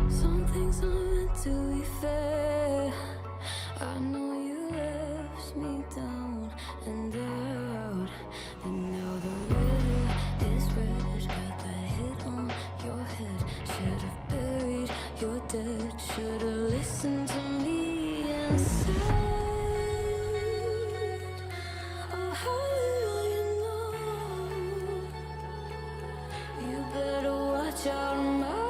Some things aren't meant to be fair. I know you left me down and out, and now the river is red. Got that hit on your head. Should've buried your dead. Should've listened to me and said, oh, how will you know? You better watch out, my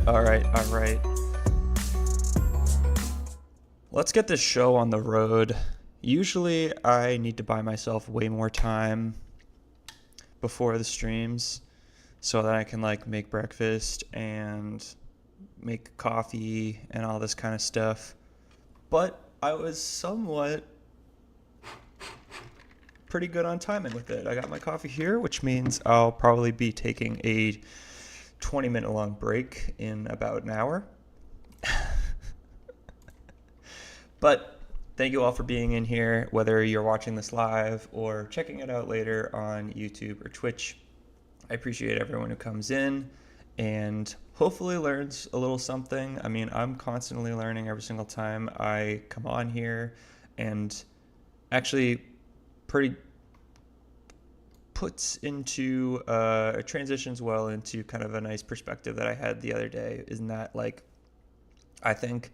Alright. Let's get this show on the road. Usually I need to buy myself way more time before the streams so that I can like make breakfast and make coffee and all this kind of stuff. But I was somewhat pretty good on timing with it. I got my coffee here, which means I'll probably be taking a 20-minute long break in about an hour. But thank you all for being in here, whether you're watching this live or checking it out later on YouTube or Twitch. I appreciate everyone who comes in and hopefully learns a little something. I mean, I'm constantly learning every single time I come on here, and actually pretty puts into transitions well into kind of a nice perspective that I had the other day. Isn't that like, I think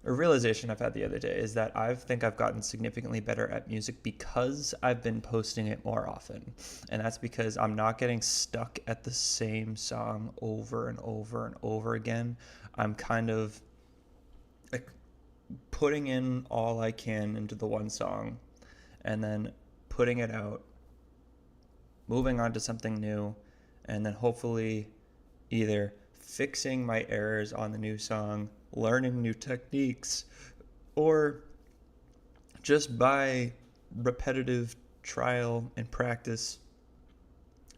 a realization I've had the other day is that I think I've gotten significantly better at music because I've been posting it more often. And that's because I'm not getting stuck at the same song over and over and over again. I'm kind of like putting in all I can into the one song and then putting it out, moving on to something new, and then hopefully either fixing my errors on the new song, learning new techniques, or just by repetitive trial and practice,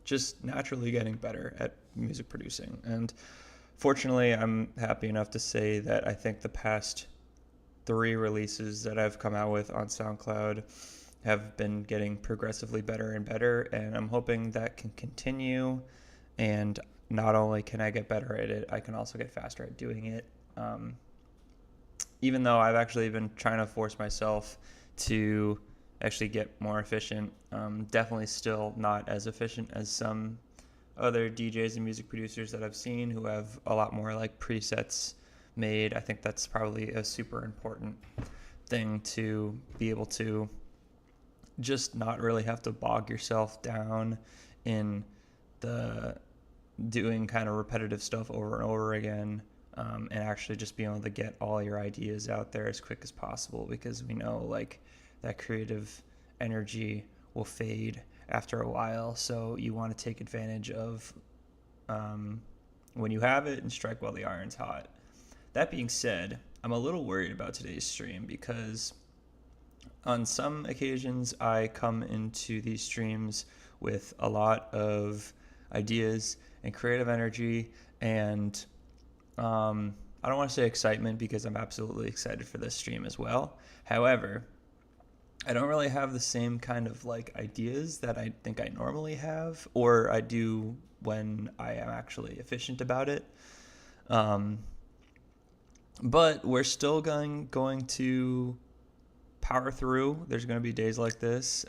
just naturally getting better at music producing. And fortunately, I'm happy enough to say that I think the past 3 releases that I've come out with on SoundCloud have been getting progressively better and better, and I'm hoping that can continue. And not only can I get better at it, I can also get faster at doing it. Even though I've actually been trying to force myself to actually get more efficient, definitely still not as efficient as some other DJs and music producers that I've seen who have a lot more like presets made. I think that's probably a super important thing, to be able to just not really have to bog yourself down in the doing kind of repetitive stuff over and over again, and actually just being able to get all your ideas out there as quick as possible, because we know like that creative energy will fade after a while. So you want to take advantage of when you have it and strike while the iron's hot. That being said, I'm a little worried about today's stream because on some occasions I come into these streams with a lot of ideas and creative energy, and I don't want to say excitement because I'm absolutely excited for this stream as well. However, I don't really have the same kind of like ideas that I think I normally have, or I do when I am actually efficient about it. But we're still going to power through. There's going to be days like this.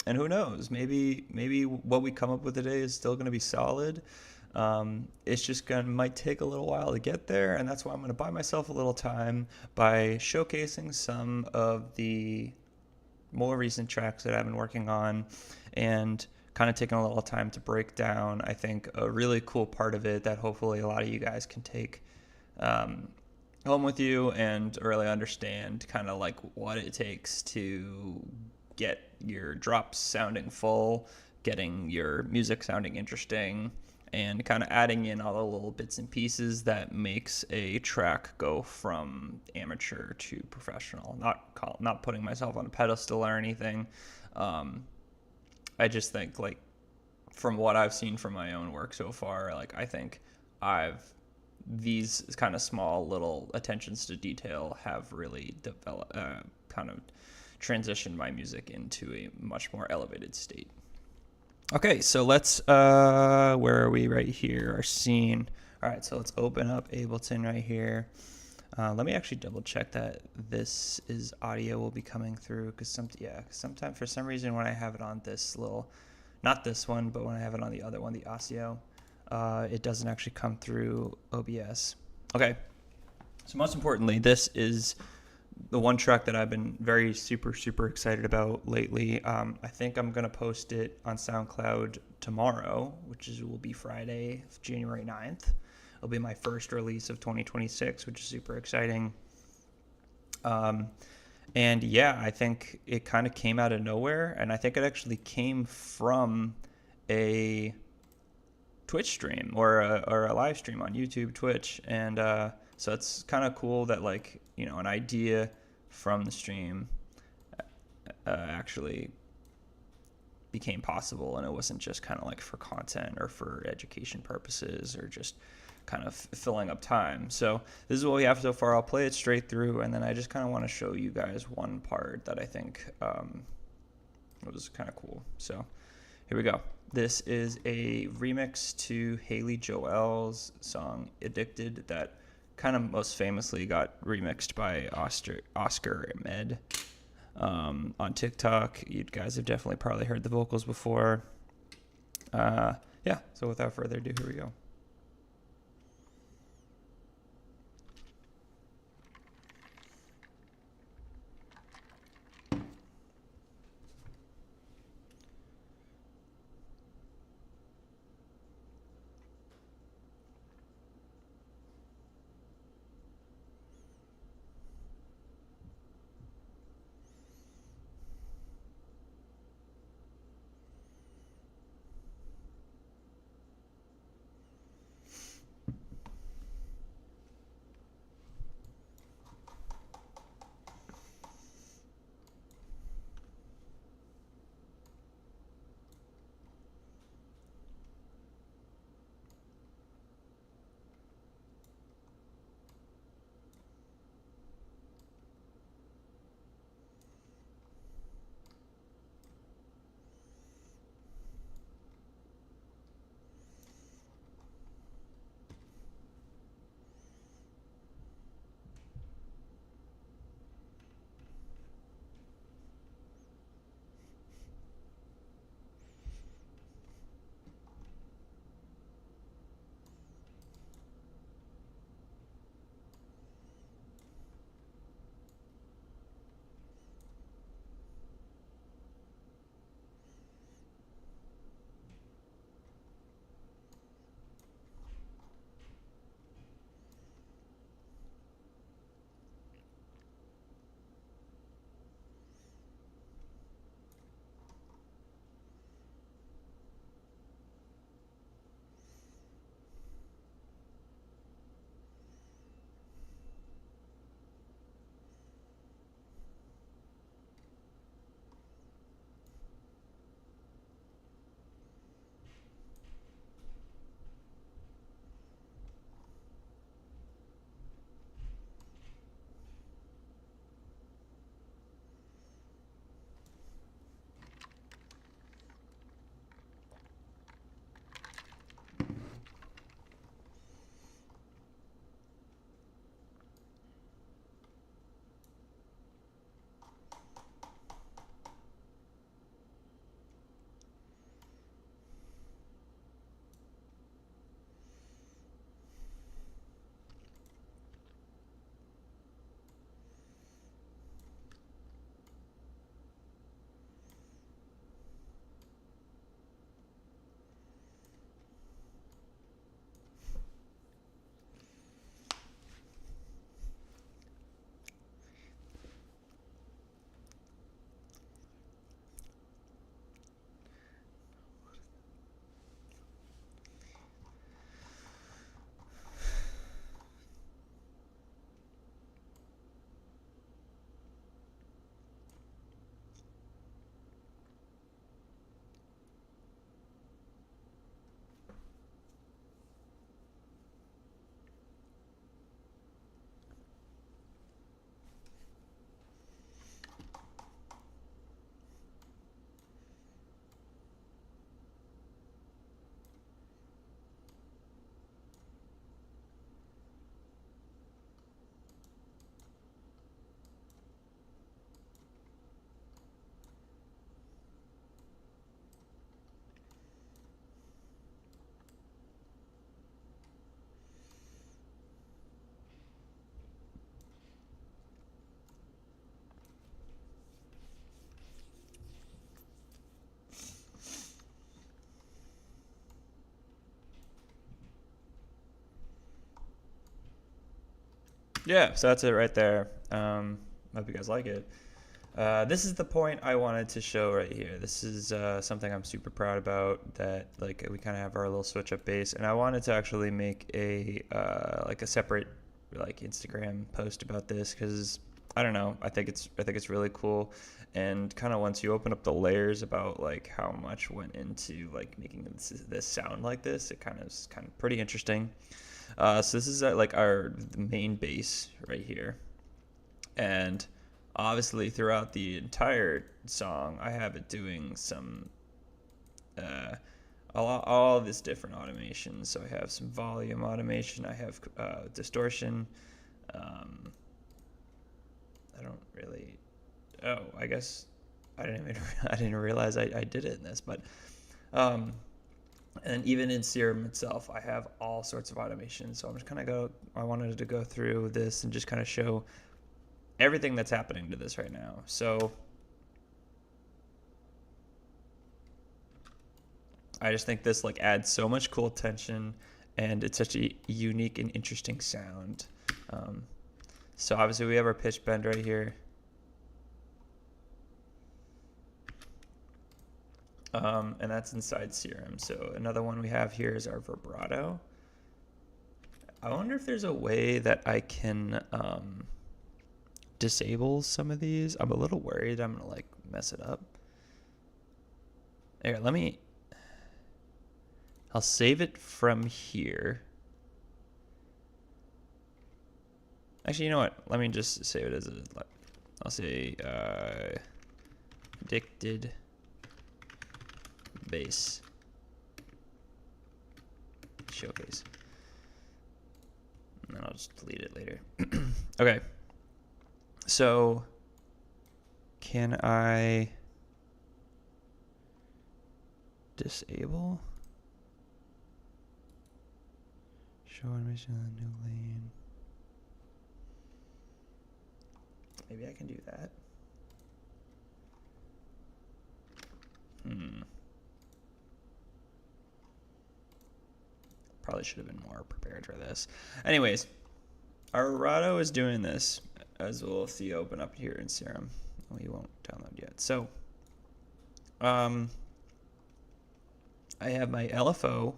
And who knows, maybe what we come up with today is still going to be solid. It's just might take a little while to get there, and that's why I'm going to buy myself a little time by showcasing some of the more recent tracks that I've been working on, and kind of taking a little time to break down, I think, a really cool part of it that hopefully a lot of you guys can take home with you and really understand kind of like what it takes to get your drops sounding full, getting your music sounding interesting, and kind of adding in all the little bits and pieces that makes a track go from amateur to professional. Not putting myself on a pedestal or anything. I just think like from what I've seen from my own work so far, like I think these kind of small little attentions to detail have really developed, kind of transitioned my music into a much more elevated state. Okay, so let's, where are we right here? Our scene. All right, so let's open up Ableton right here. Let me actually double check that this is audio will be coming through, because sometimes for some reason when I have it on this little, not this one, but when I have it on the other one, the Audio, it doesn't actually come through OBS. Okay, so most importantly, this is the one track that I've been very super excited about lately. I think I'm going to post it on SoundCloud tomorrow, will be Friday, January 9th. It'll be my first release of 2026, which is super exciting. Um, and yeah, I think it kind of came out of nowhere, and I think it actually came from a Twitch stream or a live stream on YouTube, Twitch, and so it's kind of cool that like an idea from the stream actually became possible, and it wasn't just kind of like for content or for education purposes or just kind of filling up time. So this is what we have so far. I'll play it straight through, and then I just kind of want to show you guys one part that I think was kind of cool. So here we go. This is a remix to Haley Joel's song "Addicted" that kind of most famously got remixed by Oscar Med on TikTok. You guys have definitely probably heard the vocals before. Yeah, so without further ado, here we go. Yeah, so that's it right there. Hope you guys like it. This is the point I wanted to show right here. This is something I'm super proud about, that like we kind of have our little switch up bass, and I wanted to actually make a like a separate like Instagram post about this, because I don't know, I think it's really cool, and kind of once you open up the layers about like how much went into like making this sound like this, it is kind of pretty interesting. So this is like our main bass right here, and obviously throughout the entire song I have it doing some all this different automation. So I have some volume automation, I have distortion. I don't really, I guess I didn't realize I did it in this, but and even in Serum itself I have all sorts of automation. So I'm just I wanted to go through this and just kind of show everything that's happening to this right now. So I just think this like adds so much cool tension, and it's such a unique and interesting sound. So obviously we have our pitch bend right here. And that's inside Serum. So another one we have here is our vibrato. I wonder if there's a way that I can disable some of these. I'm a little worried I'm gonna like mess it up. Here, I'll save it from here. Actually, you know what? Let me just save it as I'll say addicted bass showcase. And then I'll just delete it later. Okay. So can I disable? Show animation on the new lane. Maybe I can do that. Probably should have been more prepared for this. Anyways, our vibrato is doing this, as we'll see open up here in Serum. We won't download yet. So I have my LFO,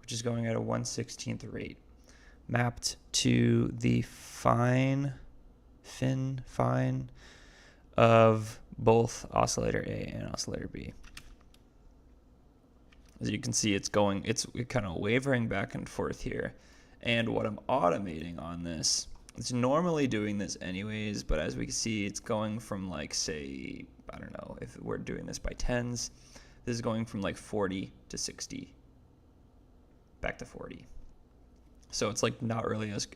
which is going at a 1/16th rate, mapped to the fine of both oscillator A and oscillator B. As you can see, it's kind of wavering back and forth here. And what I'm automating on this, it's normally doing this anyways, but as we can see, it's going from like, say, I don't know, if we're doing this by tens, this is going from like 40 to 60, back to 40. So it's like not really as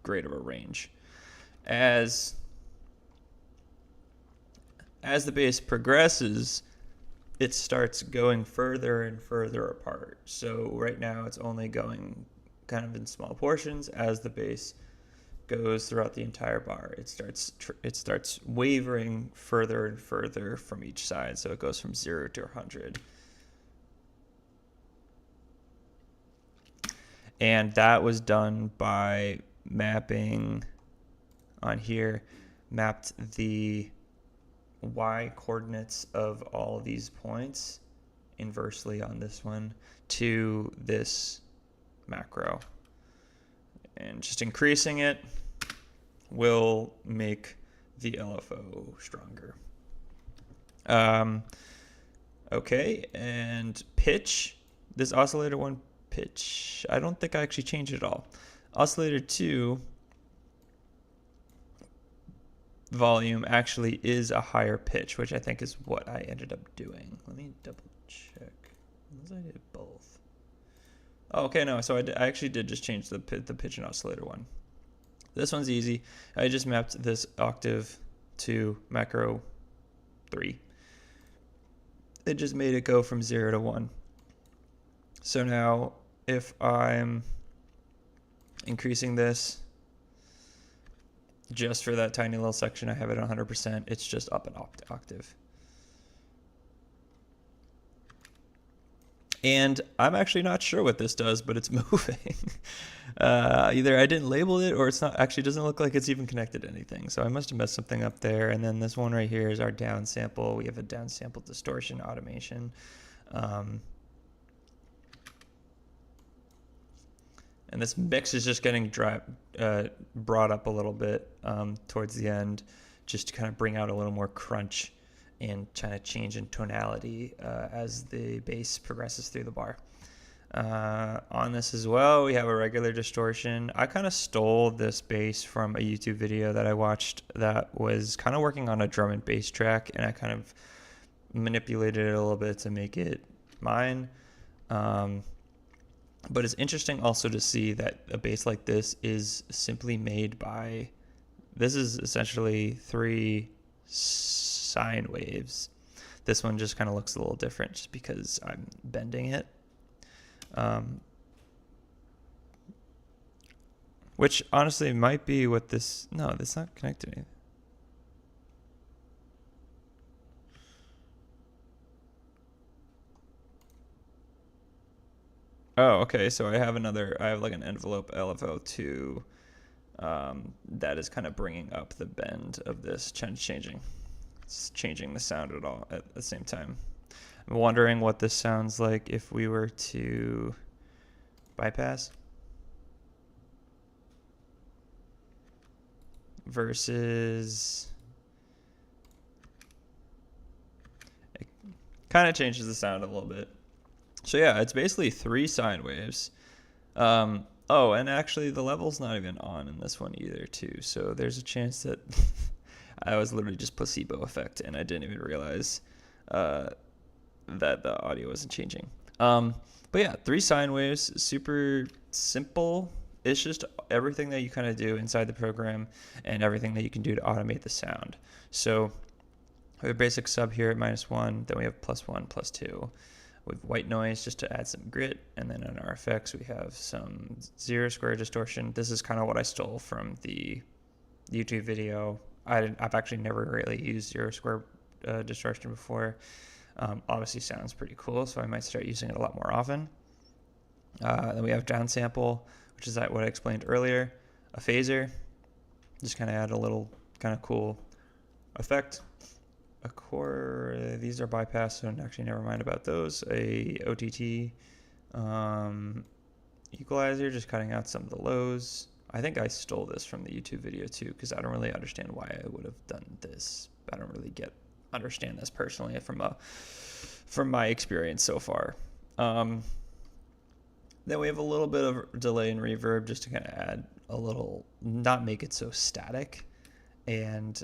great of a range. As the bass progresses, it starts going further and further apart. So right now it's only going kind of in small portions. As the bass goes throughout the entire bar, it starts wavering further and further from each side. So it goes from 0 to 100. And that was done by mapping on here, mapped the y coordinates of all these points inversely on this one to this macro, and just increasing it will make the LFO stronger. Okay, and pitch, this oscillator 1 pitch, I don't think I actually changed it at all. Oscillator 2 volume actually is a higher pitch, which I think is what I ended up doing. Let me double check. Unless I did both. Oh, okay, no. So I actually did just change the pitch and oscillator 1. This one's easy. I just mapped this octave to macro 3. It just made it go from 0 to 1. So now if I'm increasing this just for that tiny little section, I have it at 100%. It's just up an octave. And I'm actually not sure what this does, but it's moving. Either I didn't label it or it's not, actually doesn't look like it's even connected to anything. So I must have messed something up there. And then this one right here is our downsample. We have a downsample distortion automation. And this mix is just getting brought up a little bit towards the end, just to kind of bring out a little more crunch and kind of change in tonality as the bass progresses through the bar. On this as well, we have a regular distortion. I kind of stole this bass from a YouTube video that I watched that was kind of working on a drum and bass track, and I kind of manipulated it a little bit to make it mine. But it's interesting also to see that a bass like this is simply made by, this is essentially 3 sine waves. This one just kind of looks a little different just because I'm bending it. Which honestly might be what this, no, that's not connected to anything. Oh, okay. So I have like an envelope LFO2 that is kind of bringing up the bend of this, changing. It's changing the sound at the same time. I'm wondering what this sounds like if we were to bypass versus, it kind of changes the sound a little bit. So yeah, it's basically 3 sine waves. Oh, and actually the level's not even on in this one either too. So there's a chance that I was literally just placebo effect and I didn't even realize that the audio wasn't changing. But yeah, 3 sine waves, super simple. It's just everything that you kind of do inside the program and everything that you can do to automate the sound. So we have a basic sub here at -1, then we have +1, +2. With white noise just to add some grit, and then in our effects we have some 0 square distortion. This is kind of what I stole from the YouTube video. I've actually never really used 0 square distortion before. Obviously sounds pretty cool, so I might start using it a lot more often. Then we have downsample, which is what I explained earlier. A phaser, just kind of add a little kind of cool effect. A core, these are bypass, so actually never mind about those. A OTT equalizer, just cutting out some of the lows. I think I stole this from the YouTube video too, because I don't really understand why I would have done this. I don't really understand this personally from my experience so far. Then we have a little bit of delay and reverb just to kind of add a little, not make it so static, and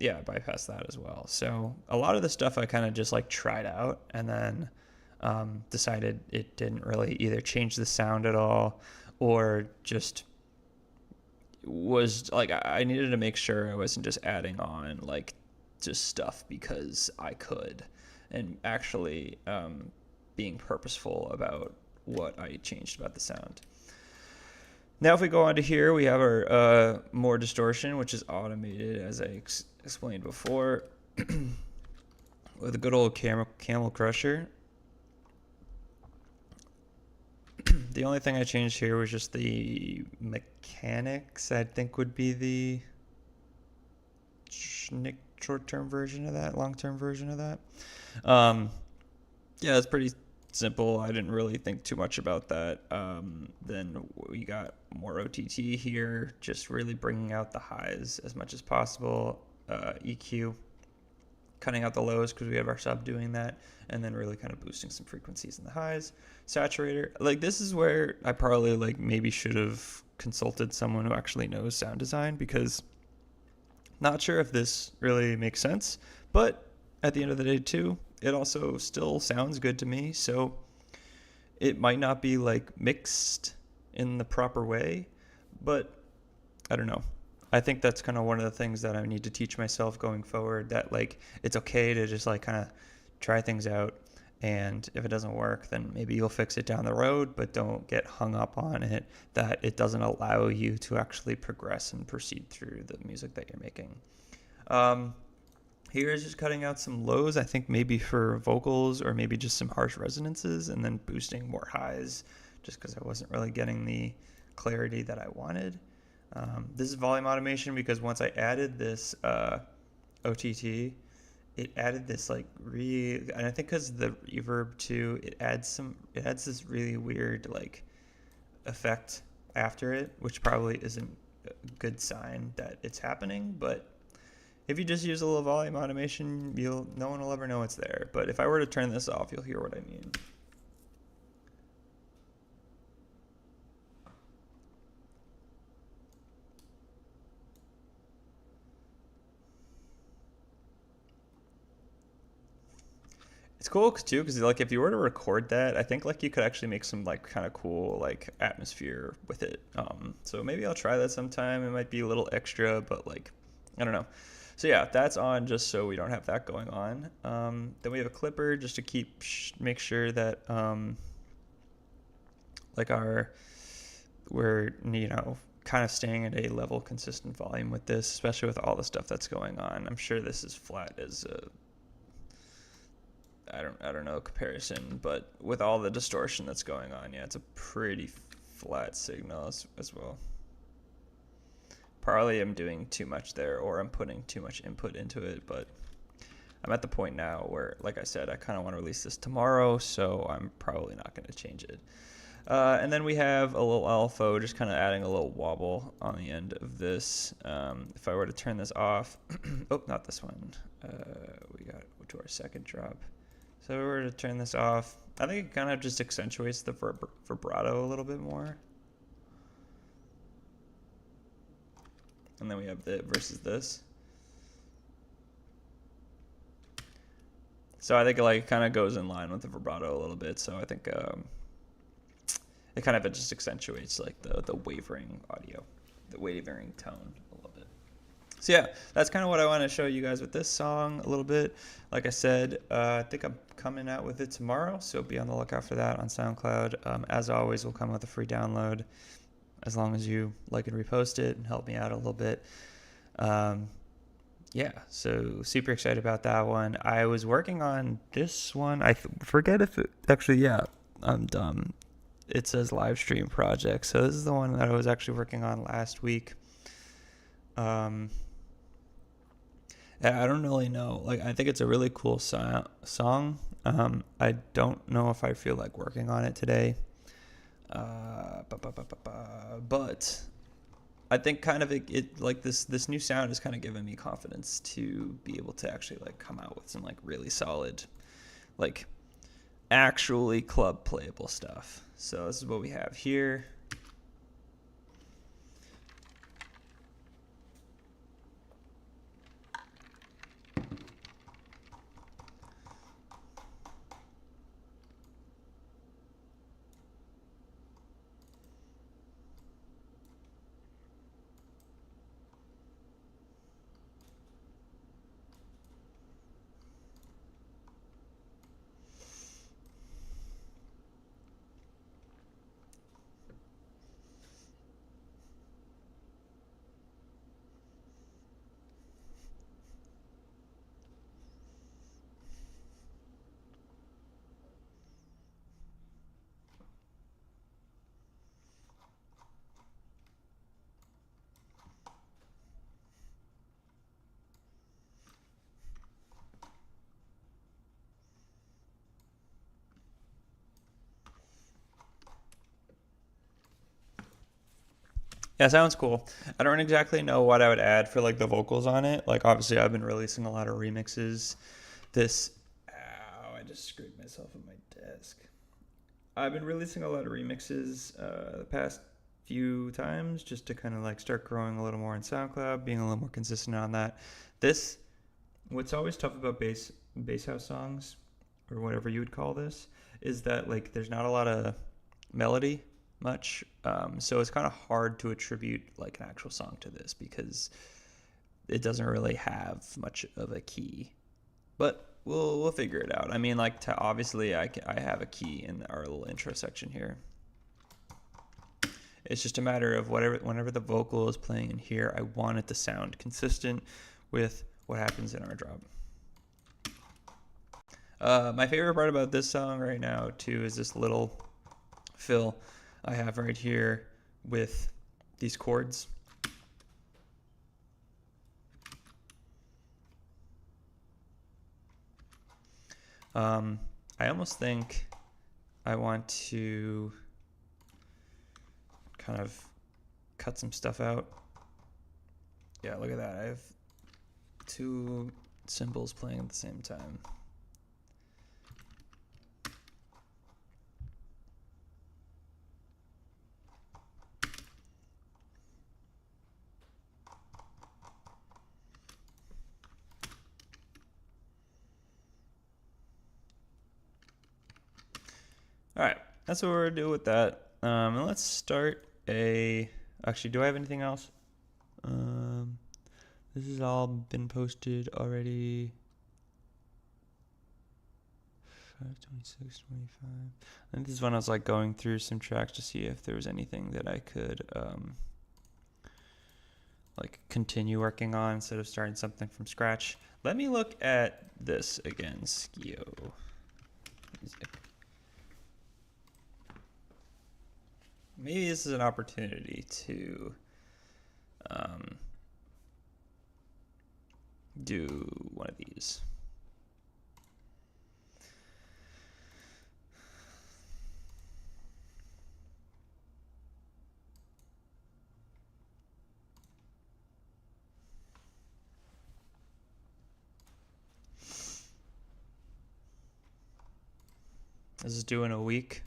yeah, bypass that as well. So a lot of the stuff I kind of just like tried out and then decided it didn't really either change the sound at all or just was like, I needed to make sure I wasn't just adding on like just stuff because I could, and actually being purposeful about what I changed about the sound. Now if we go on to here, we have our more distortion, which is automated, as I explained before, with a good old camel crusher. The only thing I changed here was just the mechanics, I think would be the short-term version of that, long-term version of that. Yeah, it's pretty simple. I didn't really think too much about that. Then we got more OTT here, just really bringing out the highs as much as possible. EQ, cutting out the lows because we have our sub doing that, and then really kind of boosting some frequencies in the highs. Saturator, like this is where I probably like maybe should have consulted someone who actually knows sound design, because not sure if this really makes sense, but at the end of the day too, it also still sounds good to me. So it might not be like mixed in the proper way, but I don't know. I think that's kind of one of the things that I need to teach myself going forward, that like it's okay to just like kind of try things out, and if it doesn't work, then maybe you'll fix it down the road, but don't get hung up on it that it doesn't allow you to actually progress and proceed through the music that you're making. Here is just cutting out some lows, I think maybe for vocals or maybe just some harsh resonances, and then boosting more highs just because I wasn't really getting the clarity that I wanted. This is volume automation because once I added this OTT, it added this like and I think because the reverb too, it adds this really weird like effect after it, which probably isn't a good sign that it's happening, but if you just use a little volume automation, no one will ever know it's there. But if I were to turn this off, you'll hear what I mean. It's cool too because like if you were to record that, I think like you could actually make some like kind of cool like atmosphere with it. So maybe I'll try that sometime. It might be a little extra, but like I don't know. So yeah, that's on just so we don't have that going on. Then we have a clipper just to make sure that like we're kind of staying at a level consistent volume with this, especially with all the stuff that's going on. I'm sure this is flat as I don't know comparison, but with all the distortion that's going on, yeah, it's a pretty flat signal as well. Probably I'm doing too much there, or I'm putting too much input into it, but I'm at the point now where, like I said, I kind of want to release this tomorrow, so I'm probably not going to change it. And then we have a little LFO, just kind of adding a little wobble on the end of this. If I were to turn this off, oh, not this one. We got to our second drop. So if we were to turn this off, I think it kind of just accentuates the vibrato a little bit more. And then we have the versus this. So I think it like kind of goes in line with the vibrato a little bit. So I think it kind of just accentuates like the wavering audio, the wavering tone a little bit. So yeah, that's kind of what I want to show you guys with this song a little bit. Like I said, I think I'm coming out with it tomorrow, so be on the lookout for that on SoundCloud. As always, we'll come with a free download as long as you like and repost it and help me out a little bit. Yeah, so super excited about that one. I was working on this one. I forget if it actually, yeah, I'm dumb. It says live stream project. So this is the one that I was actually working on last week. I don't really know. Like, I think it's a really cool song. I don't know if I feel like working on it today. But I think kind of it like this new sound is kind of giving me confidence to be able to actually like come out with some like really solid, like actually club playable stuff. So this is what we have here. Yeah, sounds cool. I don't exactly know what I would add for like the vocals on it. Like obviously I've been releasing a lot of remixes. I just screwed myself on my desk. I've been releasing a lot of remixes the past few times just to kind of like start growing a little more in SoundCloud, being a little more consistent on that. What's always tough about bass house songs or whatever you would call this is that like there's not a lot of melody much, so it's kind of hard to attribute like an actual song to this because it doesn't really have much of a key, but we'll figure it out. I mean, like obviously I have a key in our little intro section here. It's just a matter of whenever the vocal is playing in here, I want it to sound consistent with what happens in our drop. My favorite part about this song right now too is this little fill I have right here with these chords. I almost think I want to kind of cut some stuff out. Yeah, look at that. I have two cymbals playing at the same time. All right, that's what we're gonna do with that. And let's start a. Actually, do I have anything else? This has all been posted already. 5:26, 25. I think this is when I was like going through some tracks to see if there was anything that I could like continue working on instead of starting something from scratch. Let me look at this again. Skio music. Maybe this is an opportunity to do one of these. This is due in a week.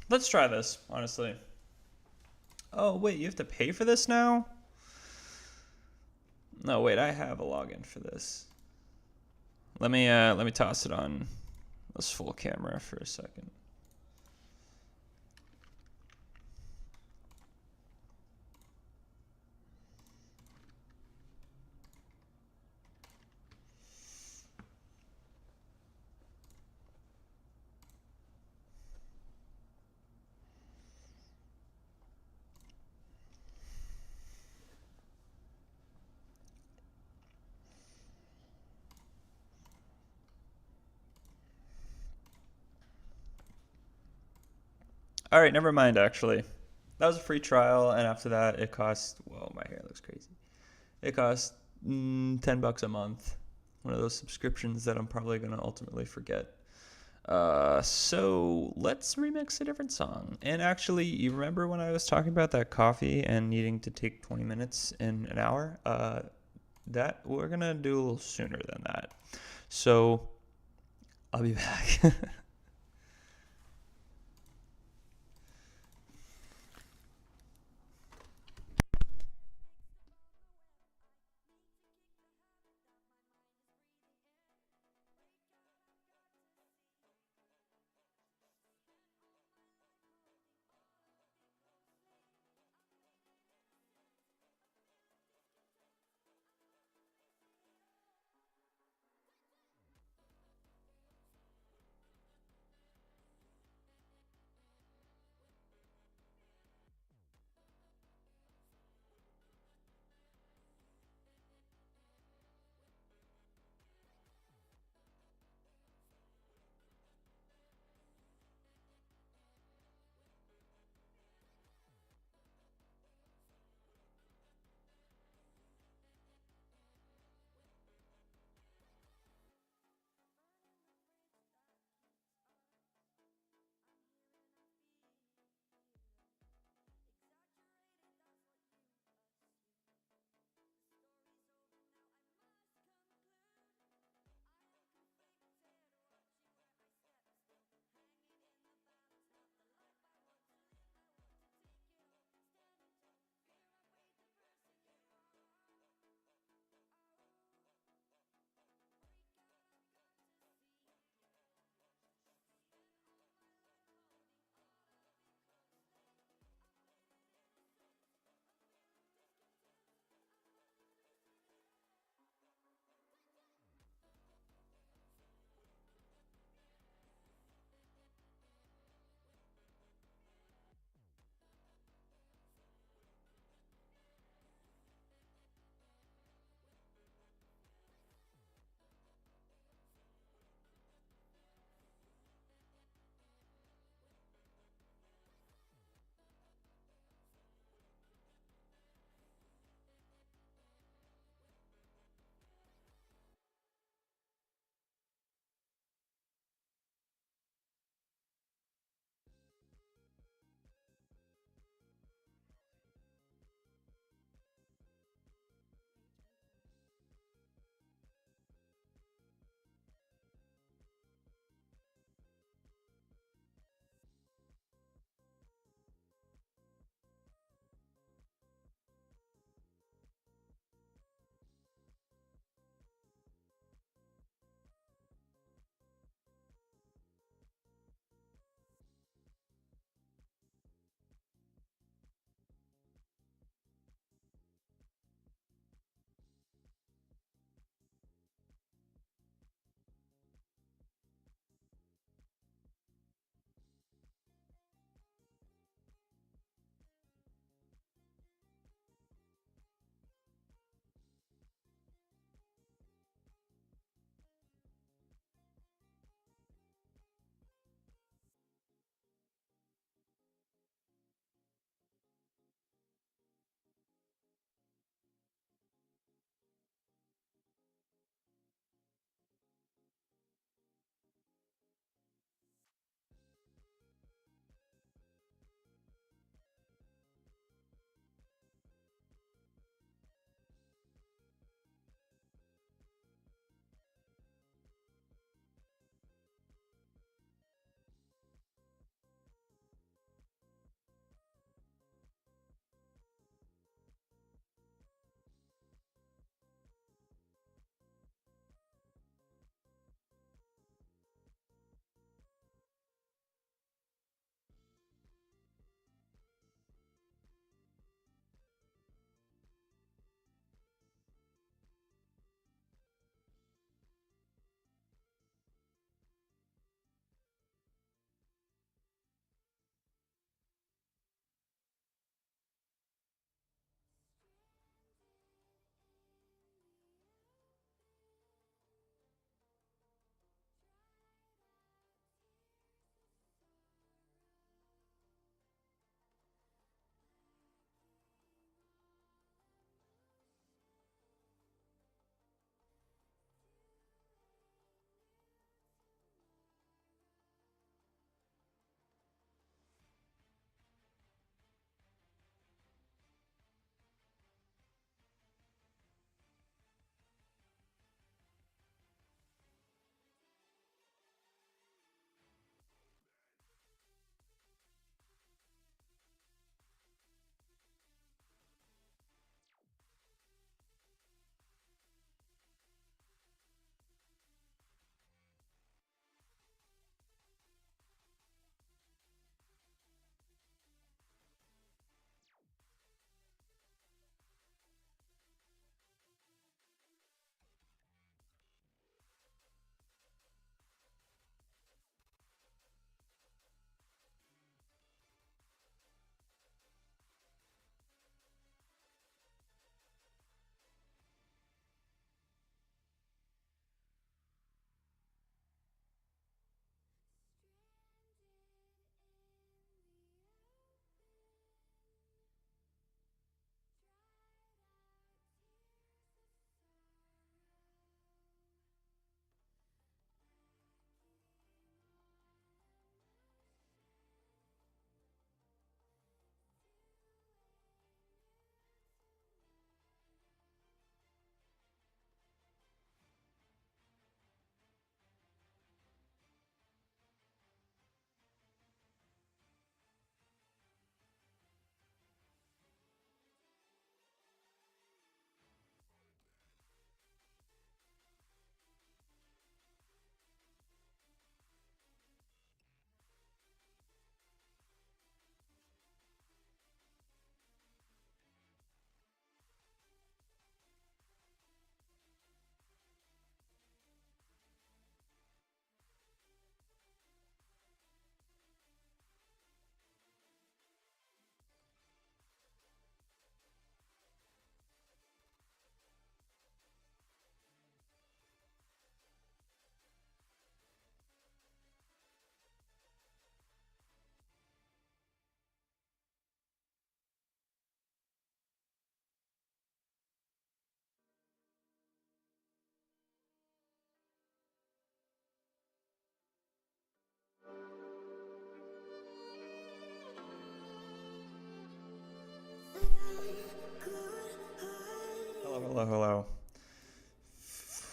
Let's try this, honestly. Oh, wait, you have to pay for this now? No, wait, I have a login for this. Let me toss it on this full camera for a second. All right, never mind, actually. That was a free trial, and after that, it cost, whoa, my hair looks crazy. It cost $10 a month. One of those subscriptions that I'm probably going to ultimately forget. So let's remix a different song. And actually, you remember when I was talking about that coffee and needing to take 20 minutes in an hour? That we're going to do a little sooner than that. So I'll be back.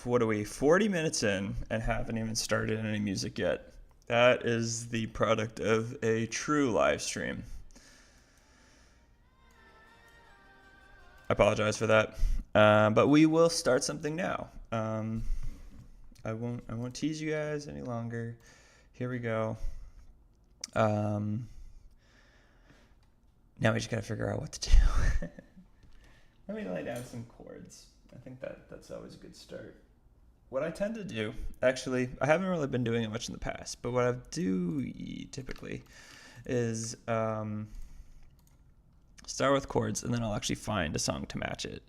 what are we, 40 minutes in and haven't even started any music yet. That is the product of a true live stream. I apologize for that. But we will start something now. I won't tease you guys any longer. Here we go. Now we just gotta figure out what to do. Let me lay down some chords. I think that's always a good start. What I tend to do, actually, I haven't really been doing it much in the past, but what I do typically is start with chords, and then I'll actually find a song to match it.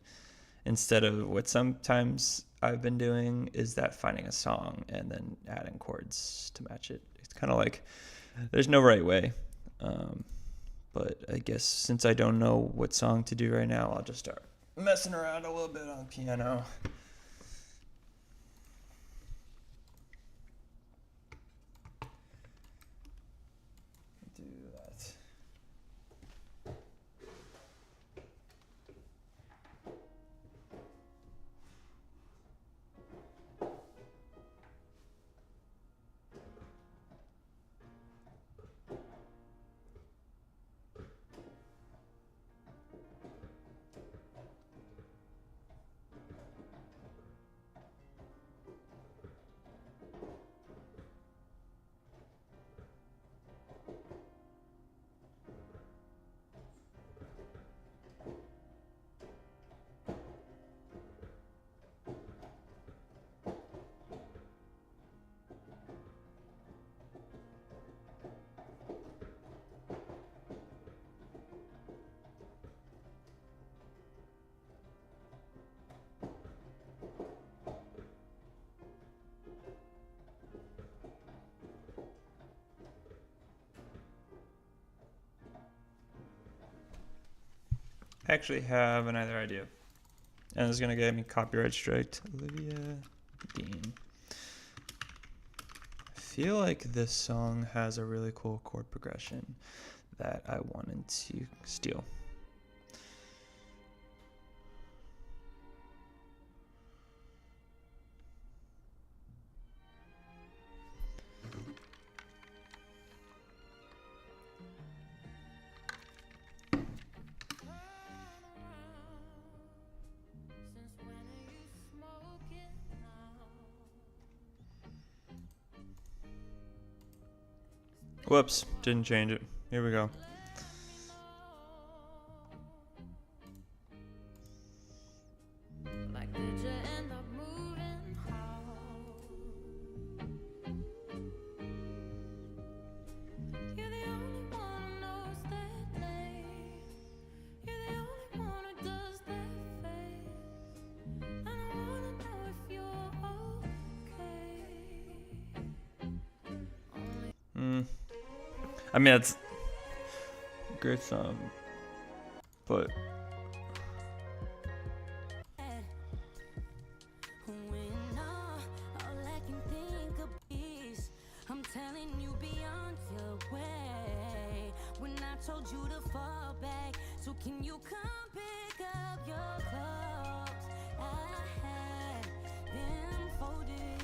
Instead of what sometimes I've been doing is that finding a song and then adding chords to match it. It's kind of like there's no right way. But I guess since I don't know what song to do right now, I'll just start messing around a little bit on piano. Do that. I actually have another idea. And it's going to get me copyright striked. Olivia Dean. I feel like this song has a really cool chord progression that I wanted to steal. Whoops, didn't change it. Here we go. I mean, it's a great song, but I'm telling you beyond your way. When I told you to fall back, so can you come pick up your clothes? I had them folded.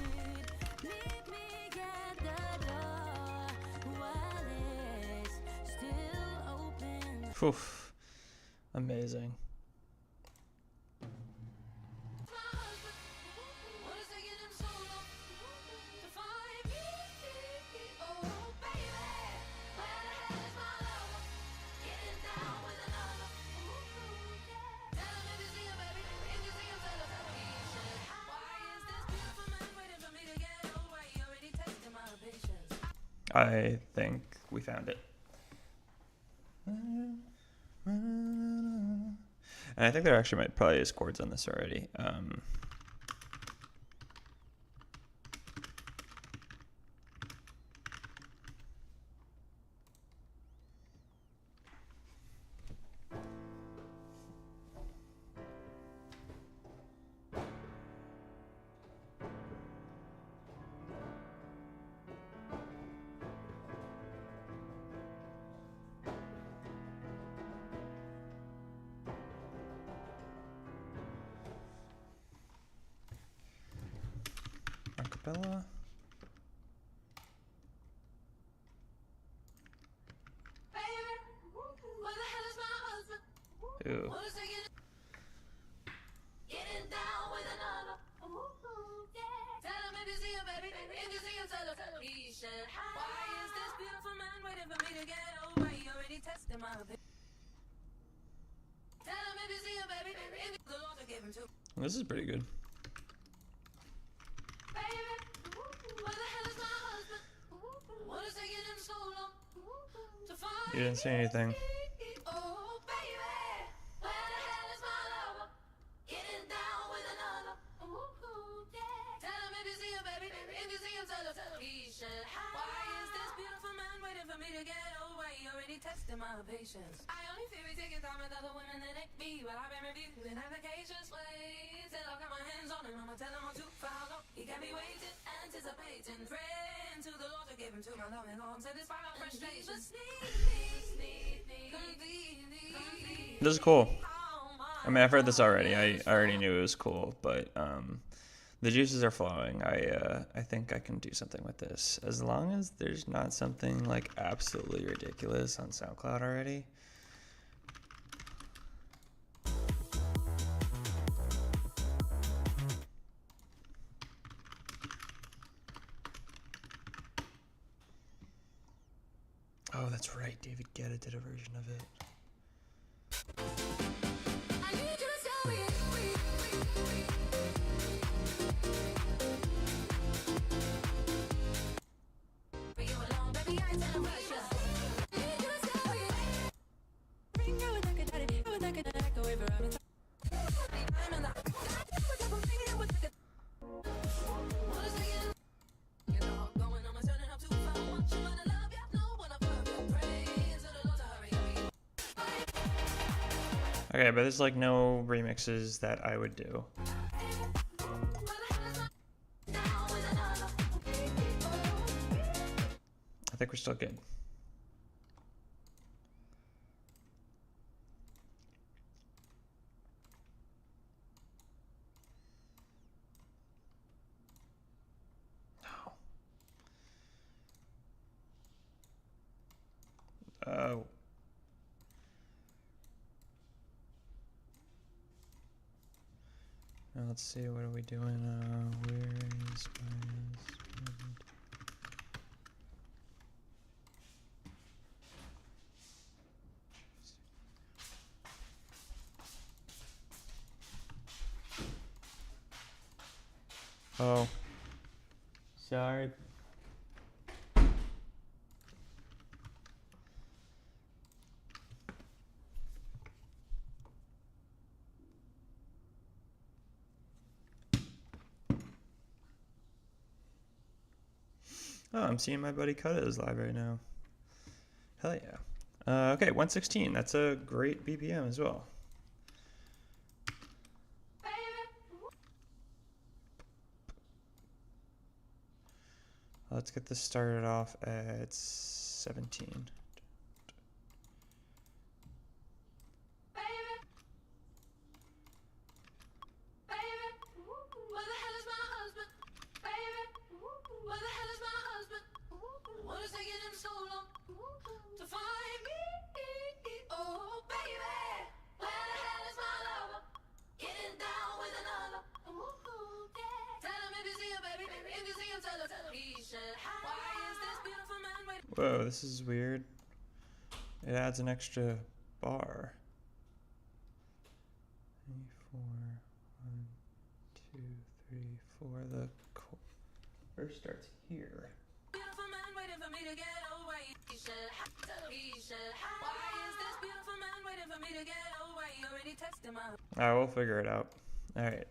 Meet me at the door while it's still open. Oof, amazing. I think we found it. And I think there actually probably is chords on this already. Bella? Ew. This is pretty good. You didn't say anything. Testing my patience. I only feel we taking time with other women that ain't me, but I've been reviewing applications. Wait till I got my hands on him, I'ma tell him I'm too far gone. He got me waiting, anticipating, praying to the Lord to give him to my loving arms, satisfy my frustration. This is cool. I mean, I've heard this already. I already knew it was cool, but the juices are flowing. I think I can do something with this, as long as there's not something like absolutely ridiculous on SoundCloud already. Oh, that's right. David Guetta did a version of it. Okay, but there's like no remixes that I would do. I think we're still good. No. Oh. Now let's see, what are we doing? Where is my husband? Oh. Sorry. Oh, I'm seeing my buddy Kutta is live right now. Hell yeah. Okay, 116. That's a great BPM as well. Let's get this started off at 17. Whoa, this is weird. It adds an extra bar. 4, 1, 2, 3, 4. The verse starts here. Alright, we'll figure it out. Alright.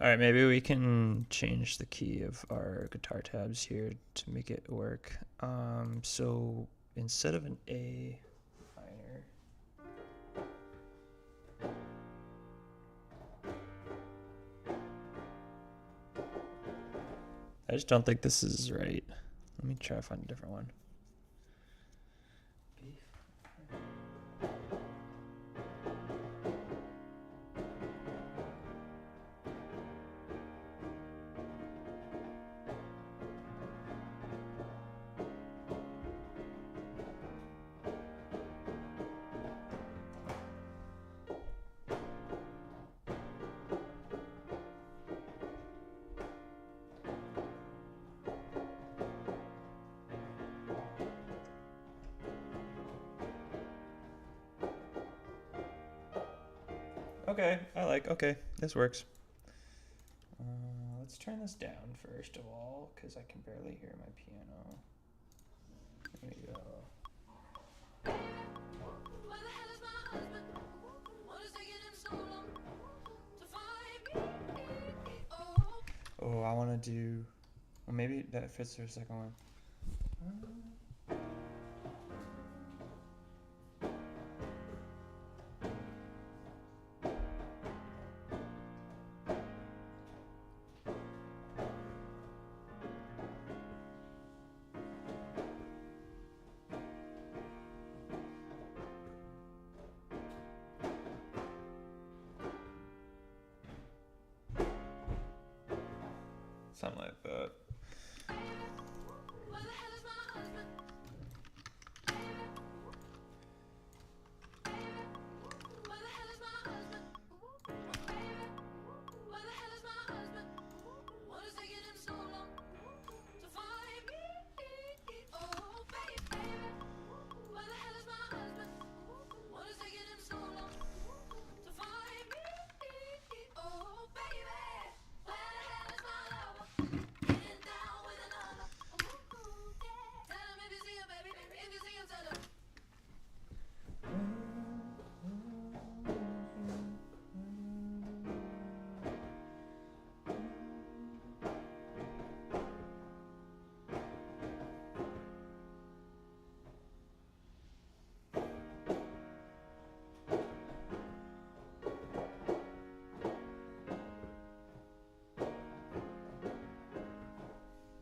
All right, maybe we can change the key of our guitar tabs here to make it work. So instead of an A minor, I just don't think this is right. Let me try to find a different one. Okay, this works. Let's turn this down first of all, because I can barely hear my piano. There we go. Oh, I want to do... Well, maybe that fits for a second one. Something like that.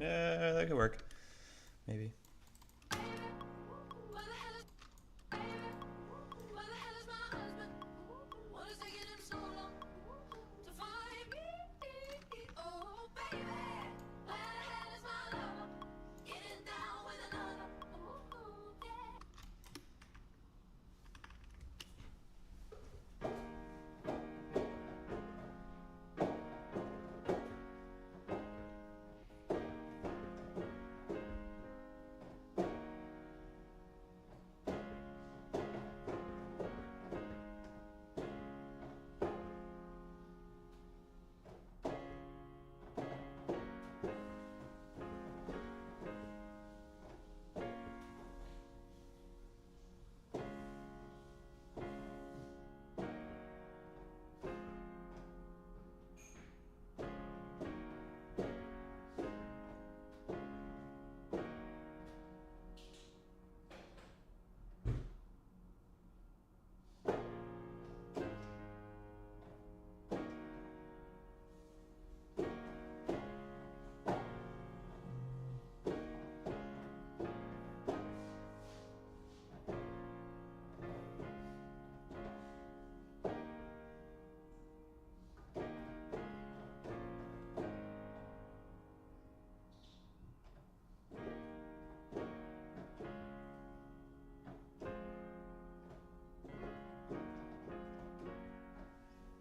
Yeah, that could work. Maybe.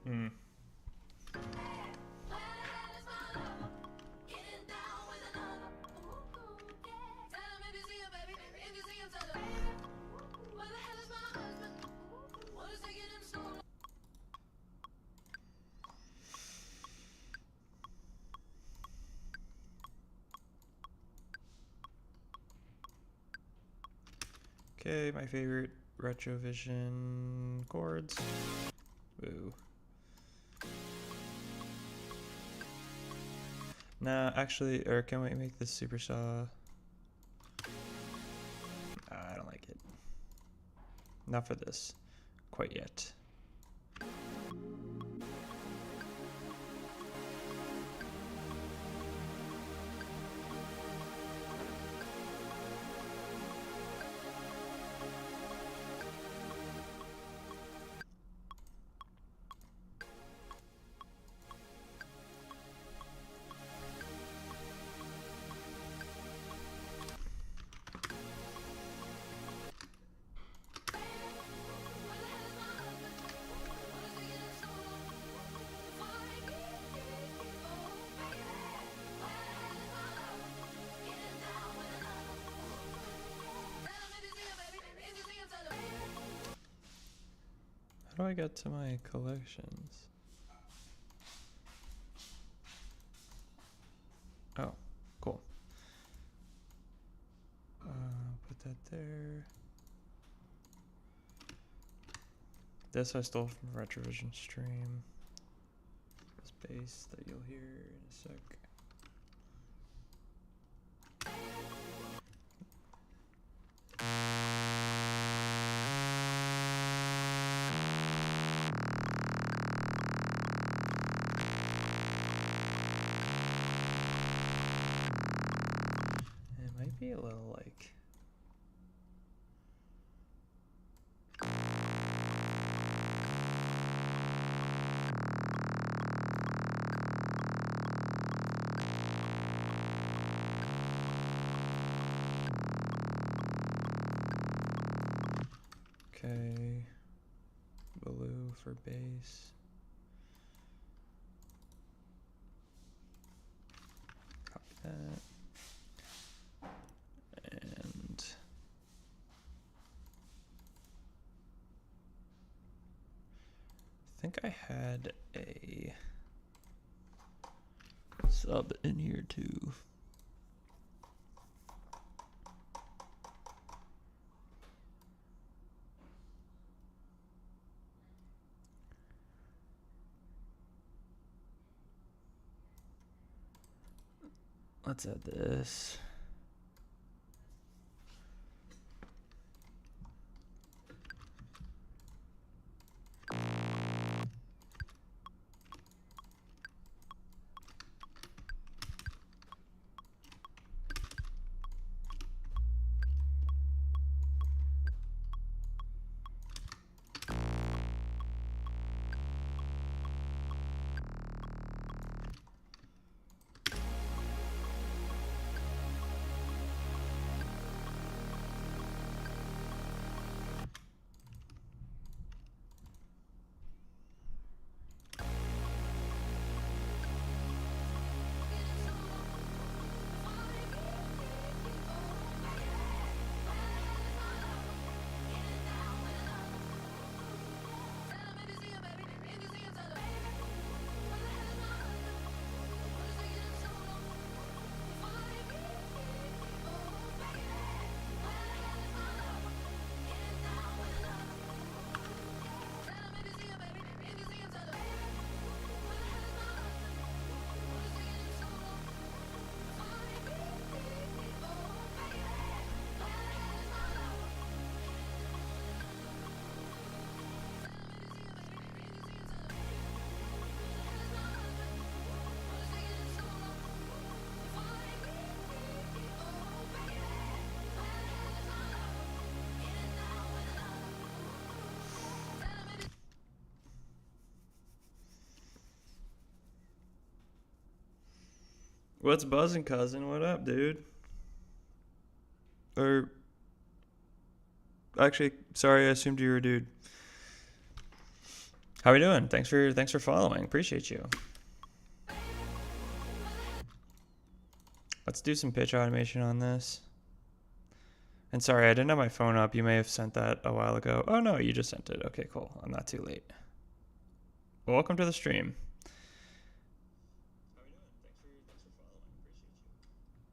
Hmm. Okay, my favorite Retrovision chords. Woo. Nah, actually, or can we make this super saw? I don't like it. Not for this. Quite yet. How do I get to my collections? Oh, cool. Put that there. This I stole from Retrovision stream. This bass that you'll hear in a sec. It might be a little like... Okay, blue for bass. Copy that. And I think I had a sub in here too. Let's add this. What's buzzing, cousin? What up, dude? Or actually, sorry, I assumed you were a dude. How we doing? Thanks for following. Appreciate you. Let's do some pitch automation on this. And sorry, I didn't have my phone up. You may have sent that a while ago. Oh no, you just sent it. Okay, cool. I'm not too late. Well, welcome to the stream. How are you doing? Thanks for following. Appreciate you.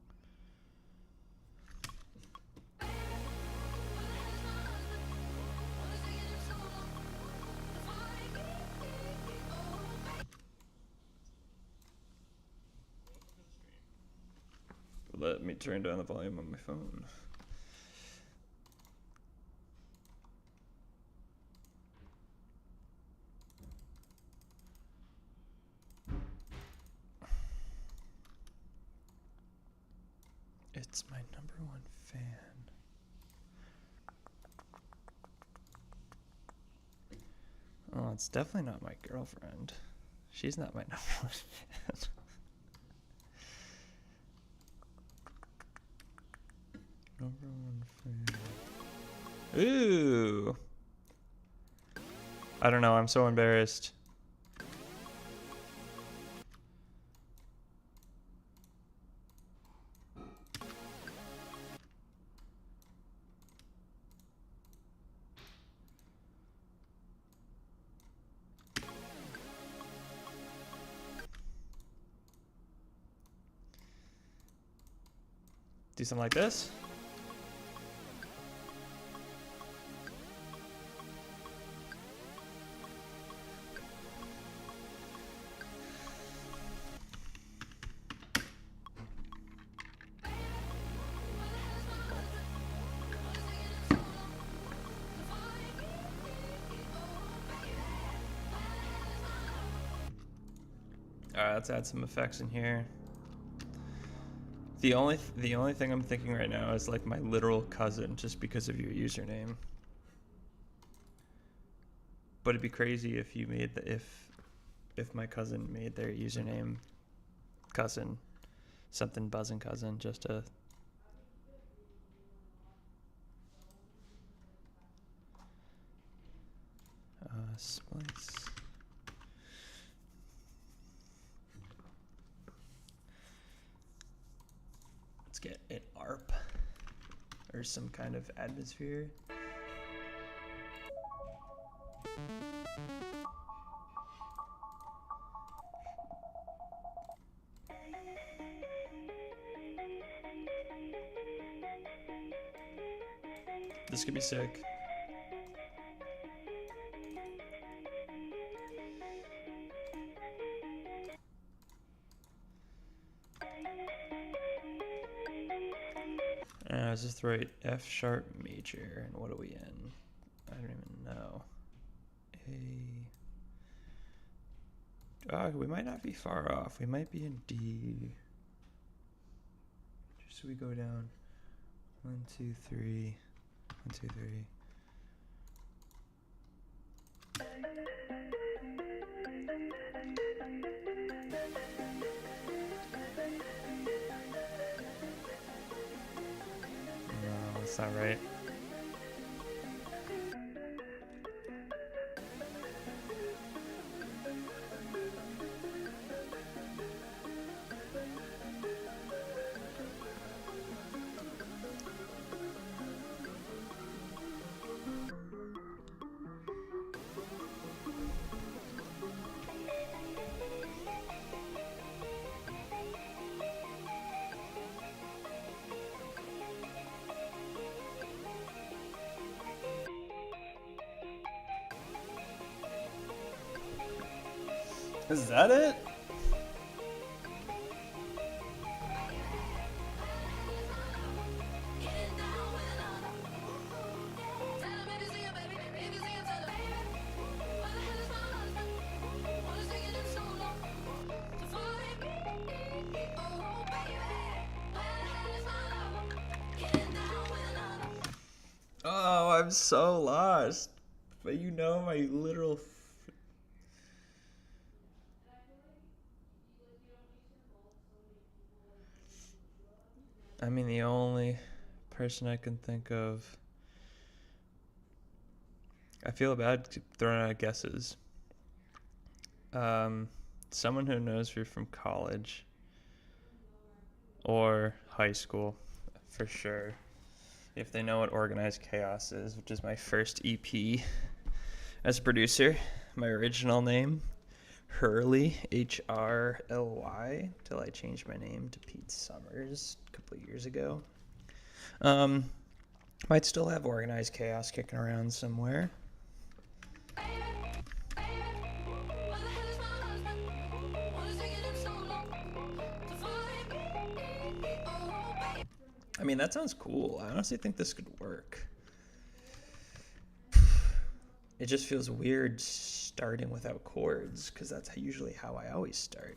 let me turn down the volume on my phone. It's my number one fan. Oh, it's definitely not my girlfriend. She's not my number one fan. Number one fan. Ooh. I don't know. I'm so embarrassed. Do something like this. Alright, let's add some effects in here. The only thing I'm thinking right now is like my literal cousin, just because of your username. But it'd be crazy if you made if my cousin made their username cousin, something buzzing cousin, just a splice. Get an ARP or some kind of atmosphere. This could be sick. Is this the right F sharp major? And what are we in? I don't even know. We might not be far off. We might be in D. Just so we go down. 1, 2, 3. 1, 2, 3. That's not right. Is that it? Oh, I'm so lost. But you know my literal... I mean, the only person I can think of... I feel bad throwing out guesses. Someone who knows me from college. Or high school, for sure. If they know what Organized Chaos is, which is my first EP as a producer. My original name, Hurley, H-R-L-Y, till I changed my name to Pete Summers a couple of years ago. Might still have Organized Chaos kicking around somewhere. I mean, that sounds cool. I honestly think this could work. It just feels weird starting without chords, because that's usually how I always start.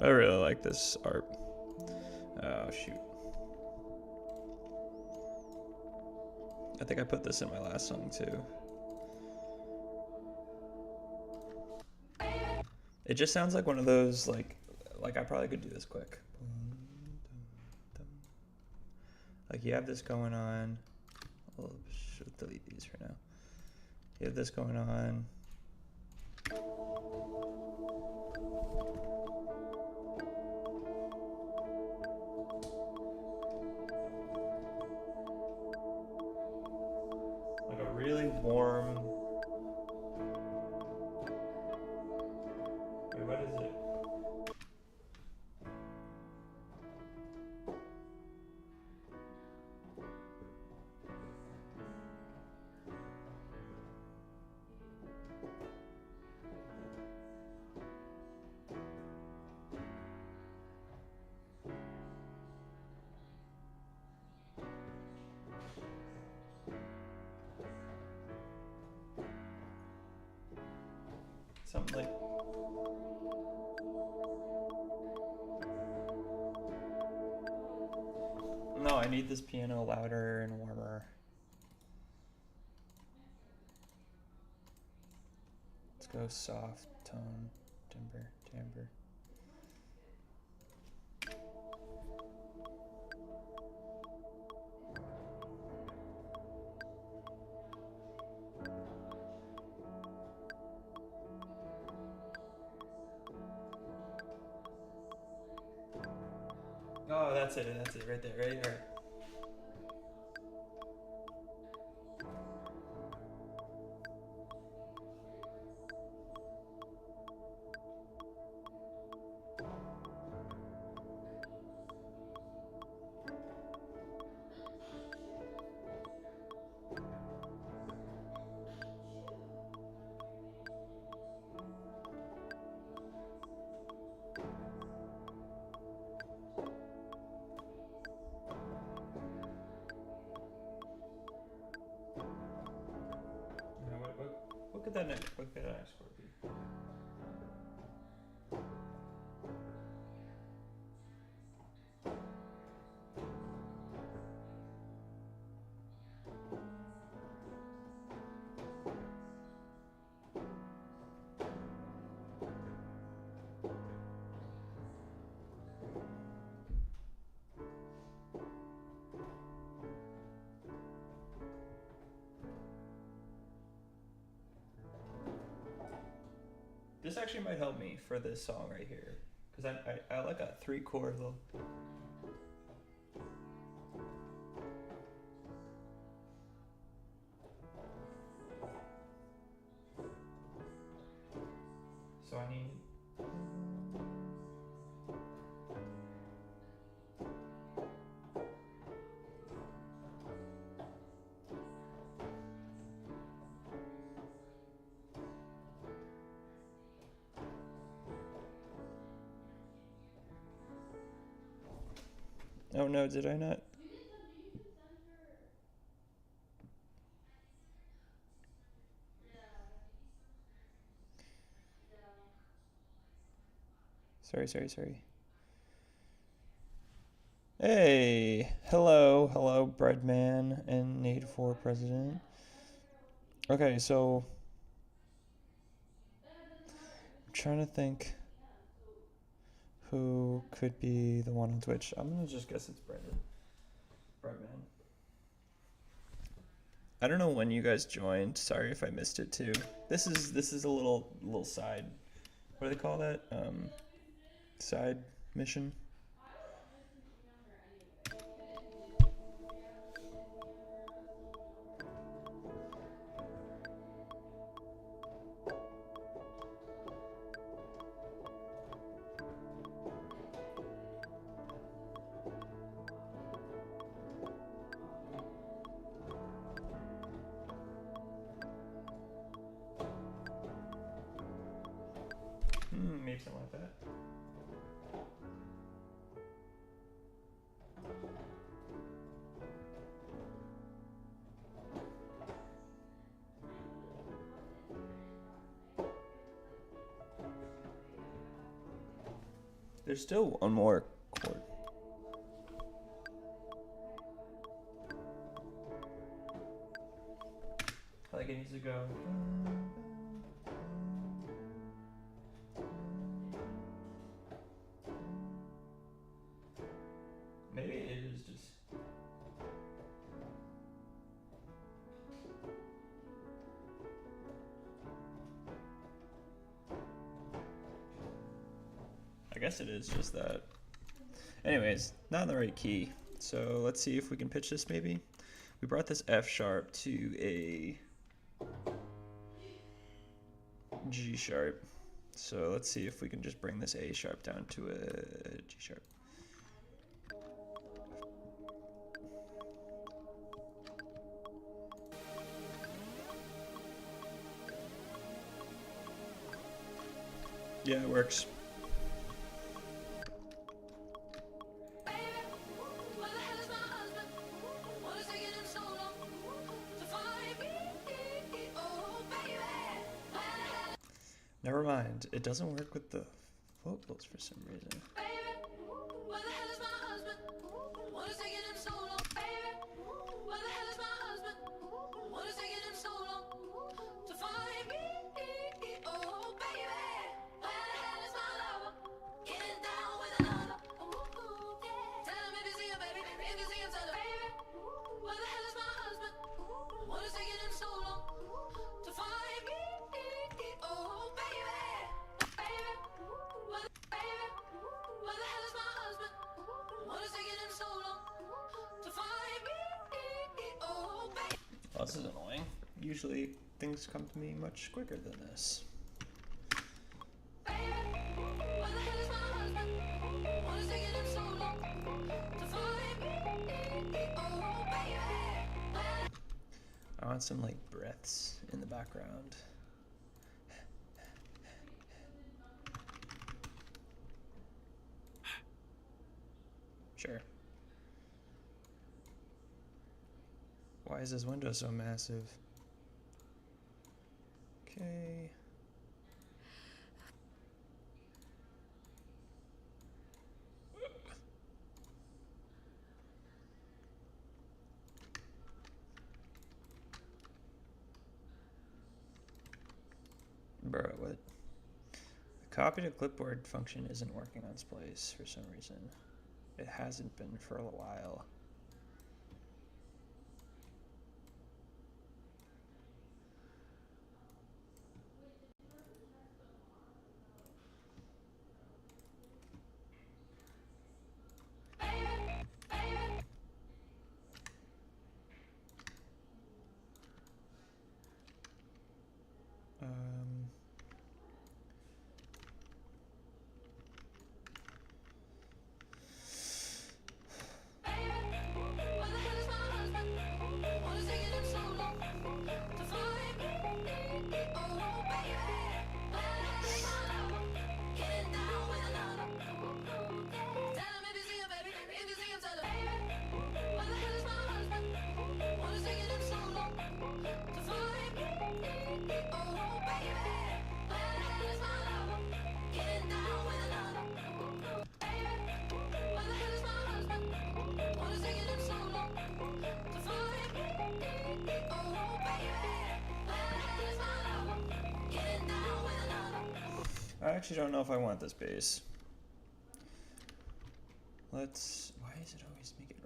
I really like this art. Oh, shoot. I think I put this in my last song, too. It just sounds like one of those, like I probably could do this quick. Like, you have this going on. I'll delete these for now. You have this going on. Like a really warm. Wait, what is it? Something like. No, I need this piano louder and warmer. Let's go soft tone, timbre. Oh, that's it, right there, right? All right. What could that next chord be? This actually might help me for this song right here, because I like a 3-chord little. So I need. Oh no, did I not? Sorry. Hey, hello, Breadman and Need for President. Okay, so I'm trying to think who could be the one on Twitch. I'm gonna just guess it's Breadman. I don't know when you guys joined. Sorry if I missed it too. This is a little side What do they call that? Side mission. Maybe something like that. There's still one more chord. Like it needs to go. Maybe it is just. I guess it is just that. Anyways, not in the right key. So let's see if we can pitch this maybe. We brought this F sharp to a G sharp. So let's see if we can just bring this A sharp down to a G sharp. Yeah, it works. Never mind, it doesn't work with the vocals for some reason. Well, this is annoying. Usually things come to me much quicker than this. I want some like breaths in the background. Sure. Why is this window so massive? Okay. Bro, what? The copy to clipboard function isn't working on Splice for some reason. It hasn't been for a while. I actually don't know if I want this bass. Let's. Why does it always make it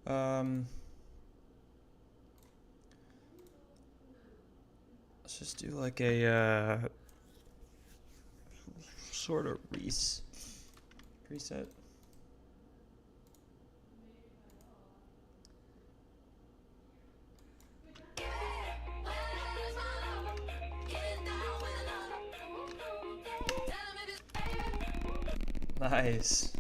red? 。 . 。 . 。 . . . . . . . . . . . . . . . . . . . . . . . . . . . . . . . . . . . . . . . . . . . . . . . . . . . . . Let's just do like a sort of preset. Nice.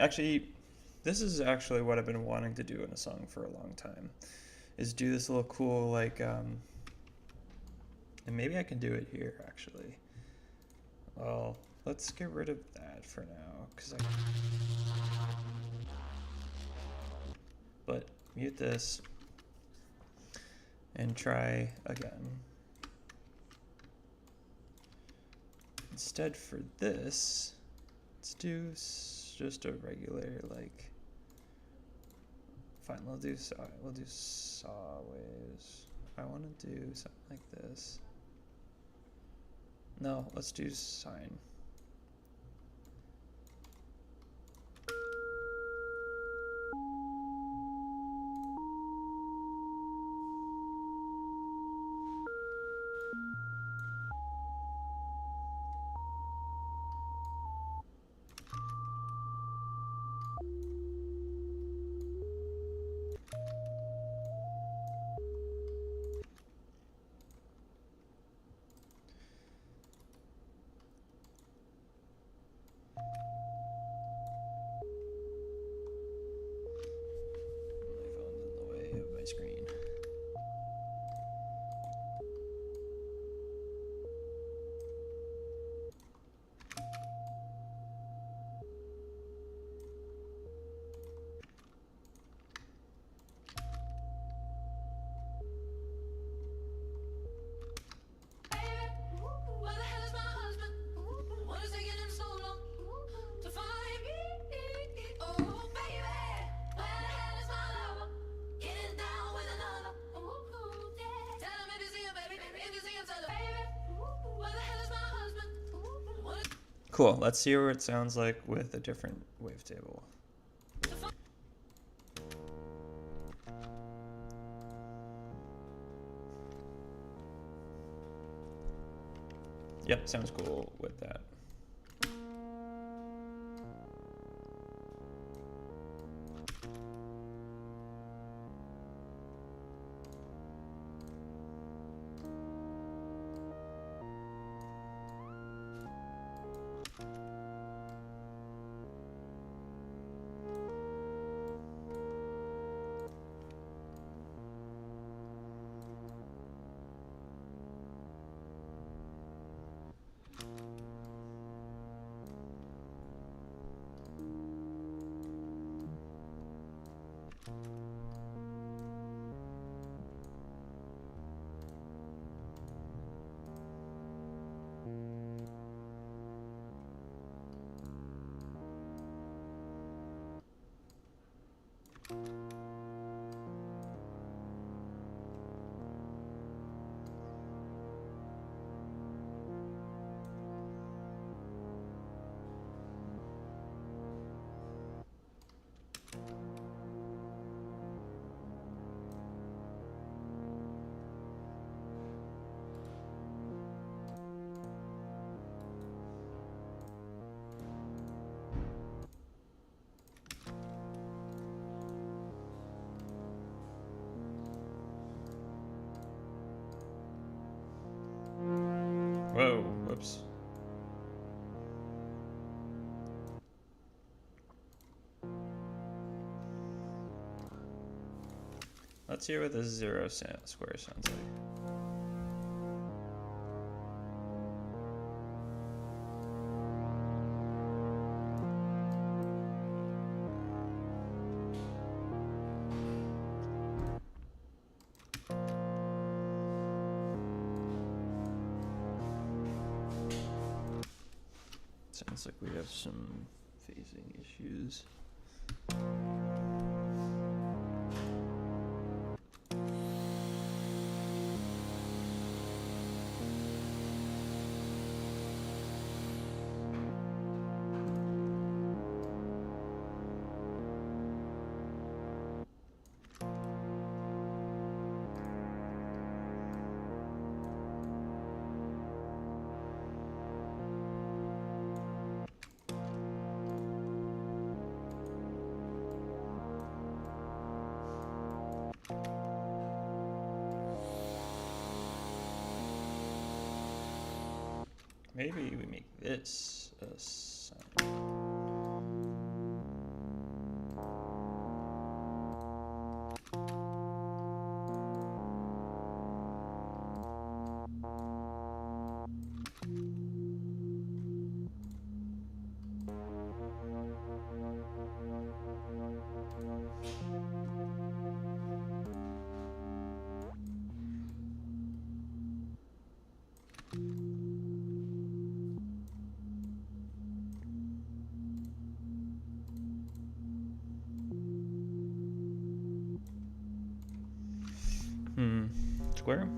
Actually, this is actually what I've been wanting to do in a song for a long time, is do this little cool like, and maybe I can do it here actually. Well, let's get rid of that for now, but mute this and try again. Instead for this, let's do just a regular like. Fine, we'll do saw waves. I want to do something like this. No, let's do sine. Screen. Cool, let's see what it sounds like with a different wavetable. Yep, sounds cool with that. Whoa, whoops. Let's hear what the square sounds like. we have some phasing issues. Maybe we make this a sign. Square?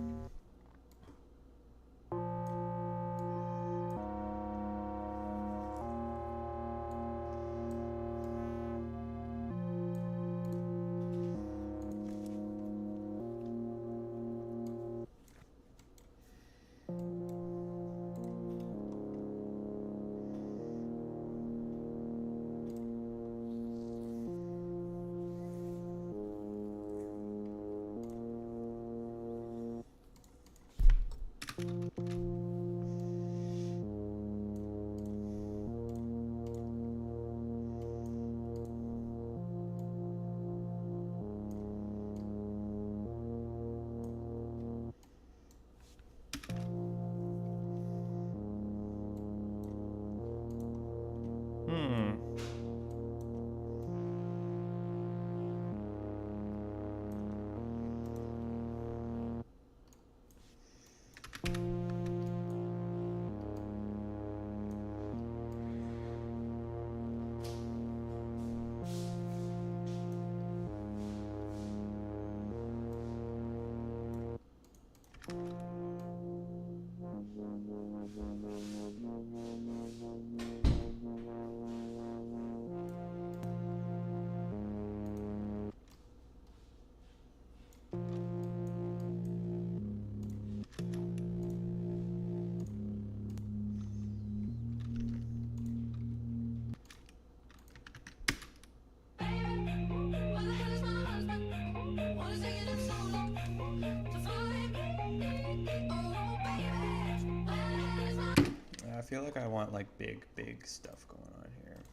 I feel like I want like big stuff going on here.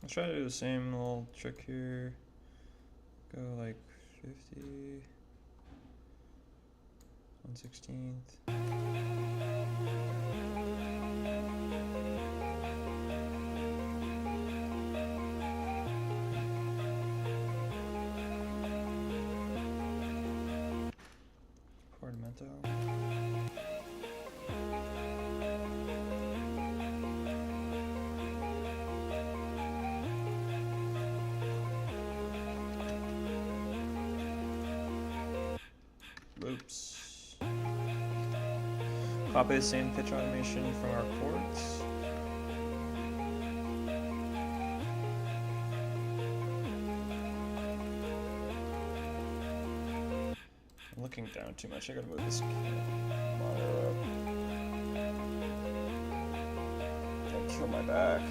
I'll try to do the same little trick here. Go like 50, 1/16. Portamento. Copy the same pitch automation from our chords. I'm looking down too much. I gotta move this monitor up. Gotta kill my back.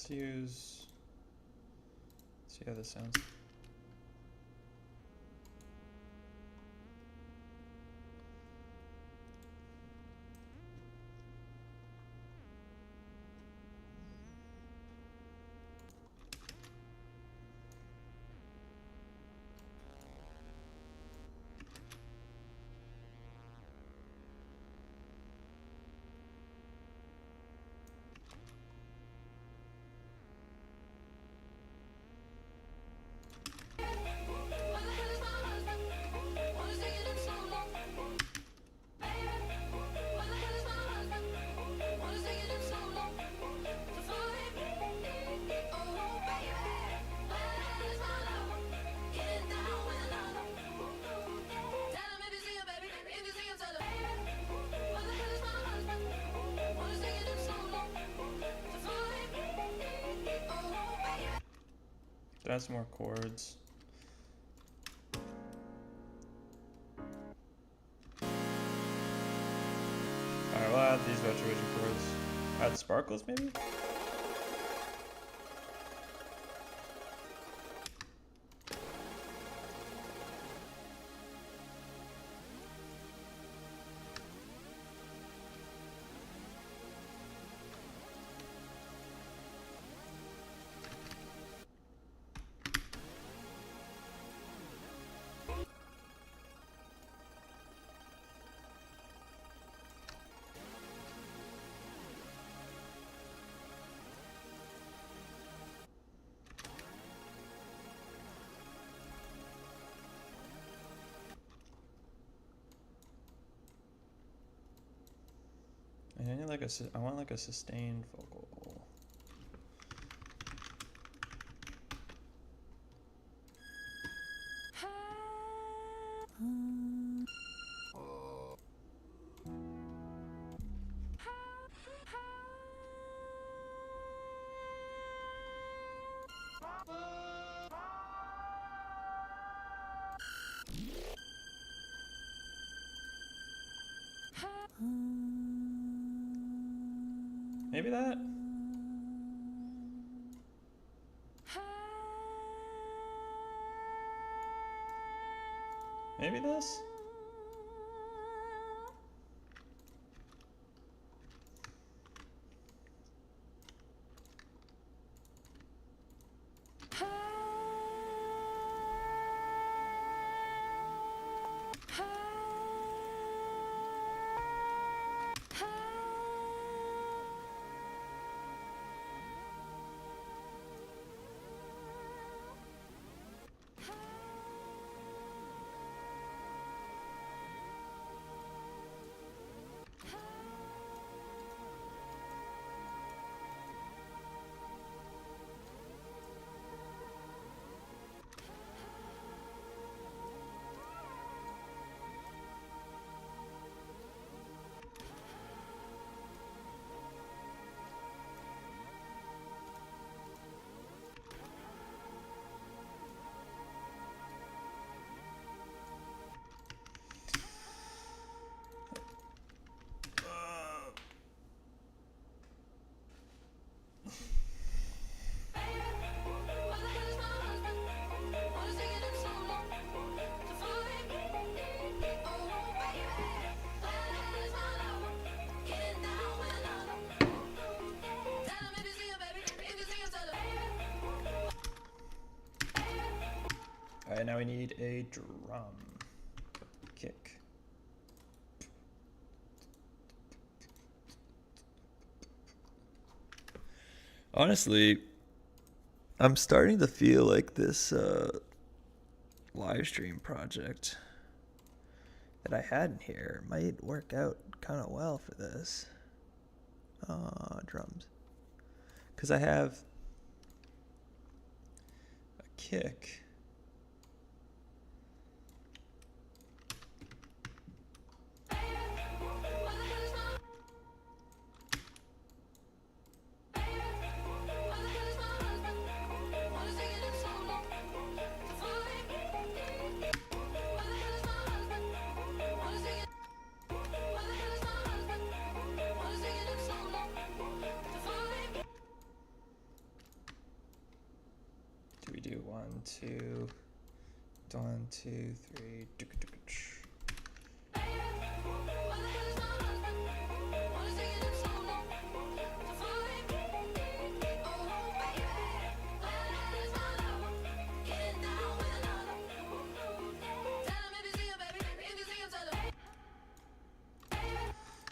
Let's see how this sounds. Add some more chords. Alright, we'll add these retro vision chords. Add sparkles maybe? And I need like I want like a sustained vocal. Maybe that? Maybe this? Okay, now we need a drum kick. Honestly, I'm starting to feel like this live stream project that I had in here might work out kind of well for this. Drums. Because I have a kick. Do we do 1, 2, 1, 2, 3,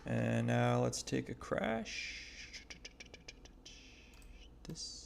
and now let's take a crash. This.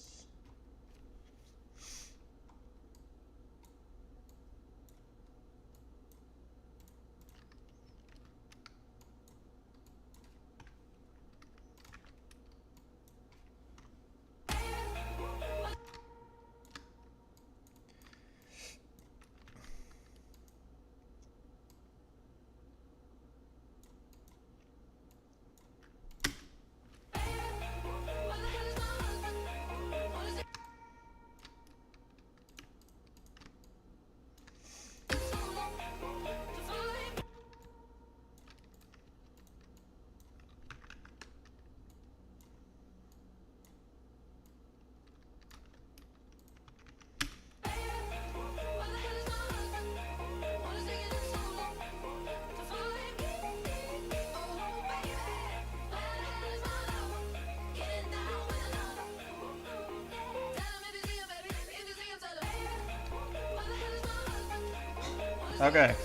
Okay.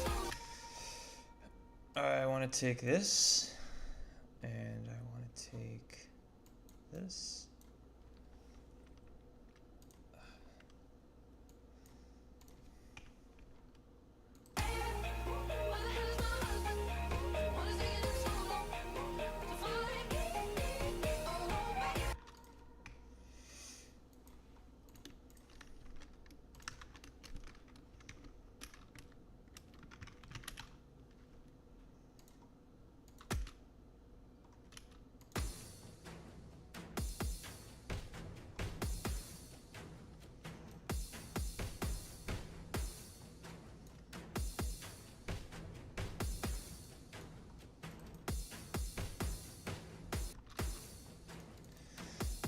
I want to take this, and I want to take this.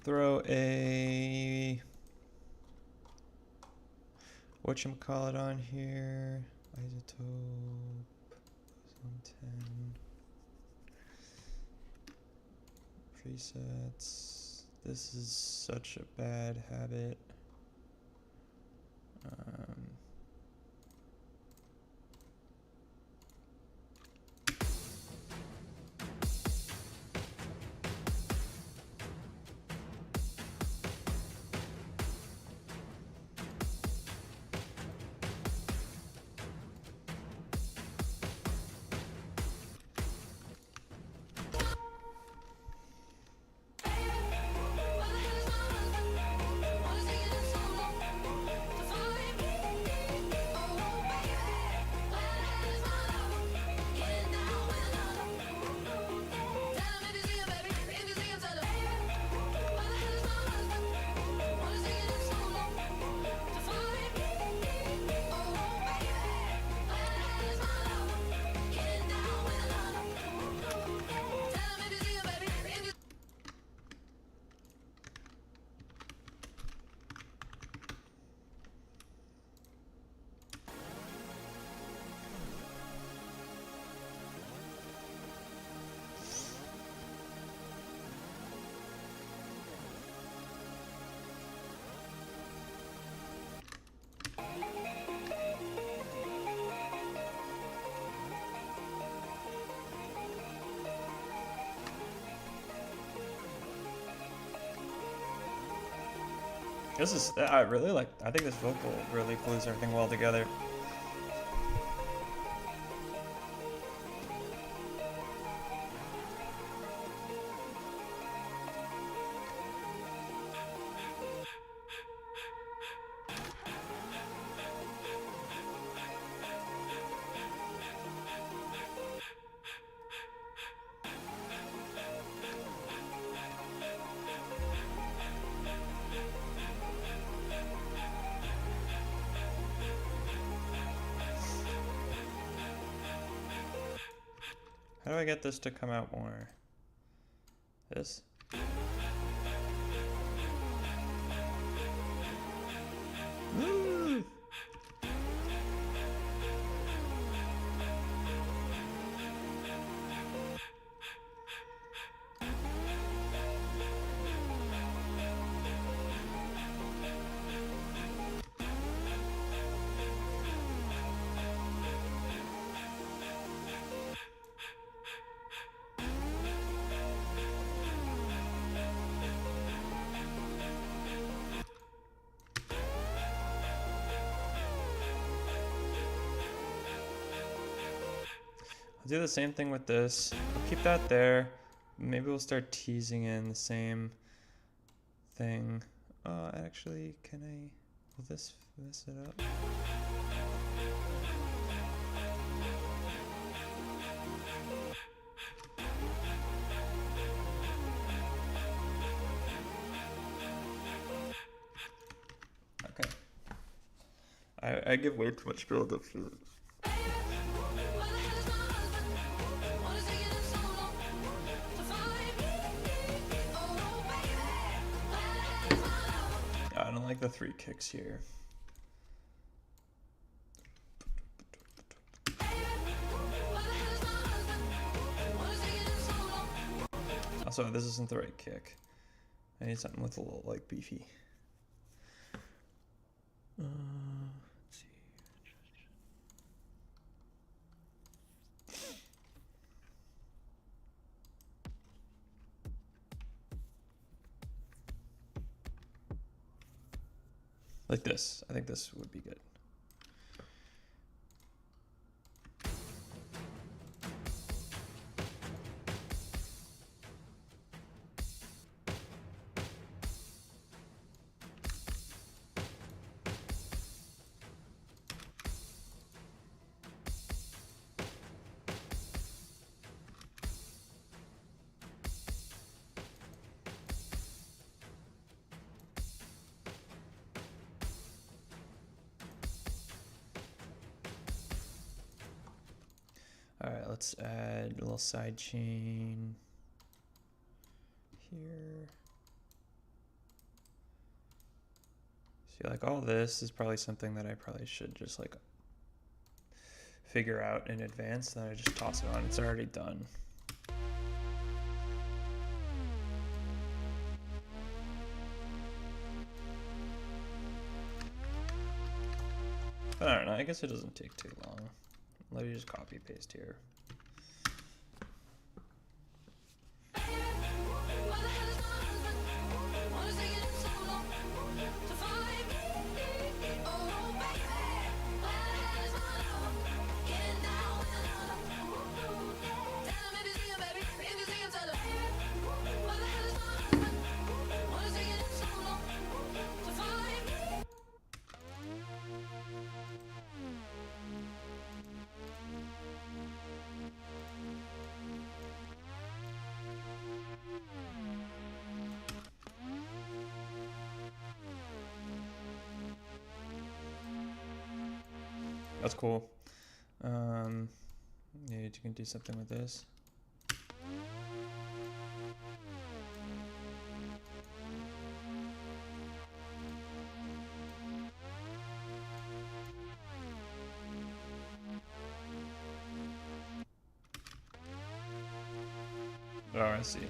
Throw a whatchamacallit on here. Isotope 110. Presets. This is such a bad habit. This is, I really like, I think this vocal really glues everything well together. How do I get this to come out more? This? Woo! I'll do the same thing with this. I'll keep that there. Maybe we'll start teasing in the same thing. Actually, can I, will this mess it up? Okay. I give way too much build up to it. I don't like the 3 kicks here. Also, this isn't the right kick. I need something with a little, like, beefy. Let's see. Like this. I think this would be good. Alright, let's add a little side chain here. See, like all this is probably something that I probably should just like figure out in advance, then I just toss it on. It's already done. But I don't know, I guess it doesn't take too long. Let me just copy paste here. That's cool. Yeah, you can do something with this. Oh, I see.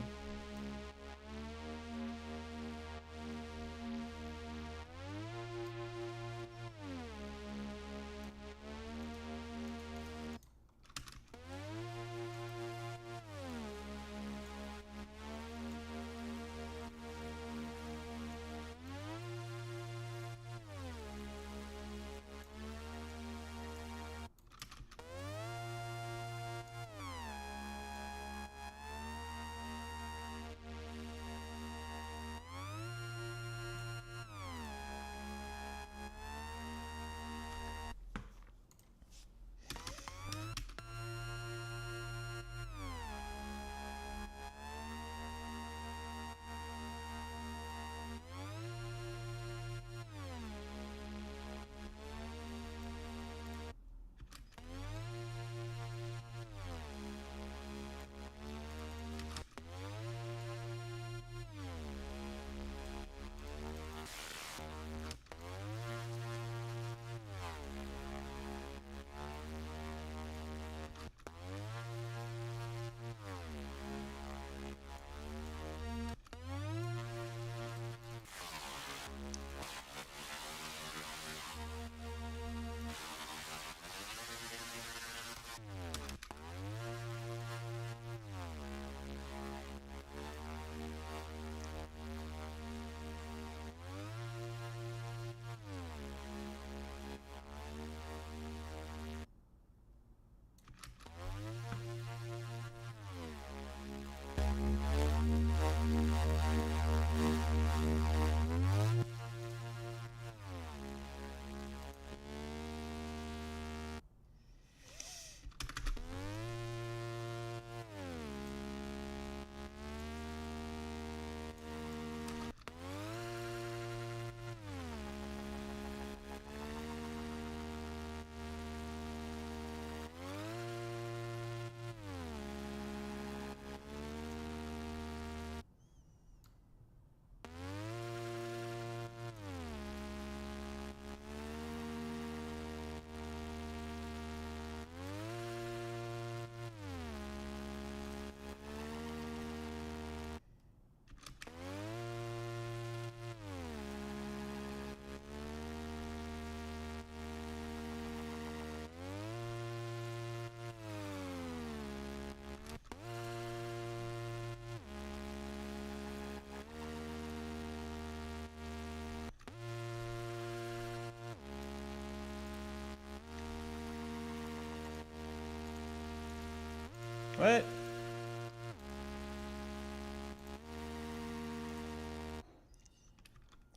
What?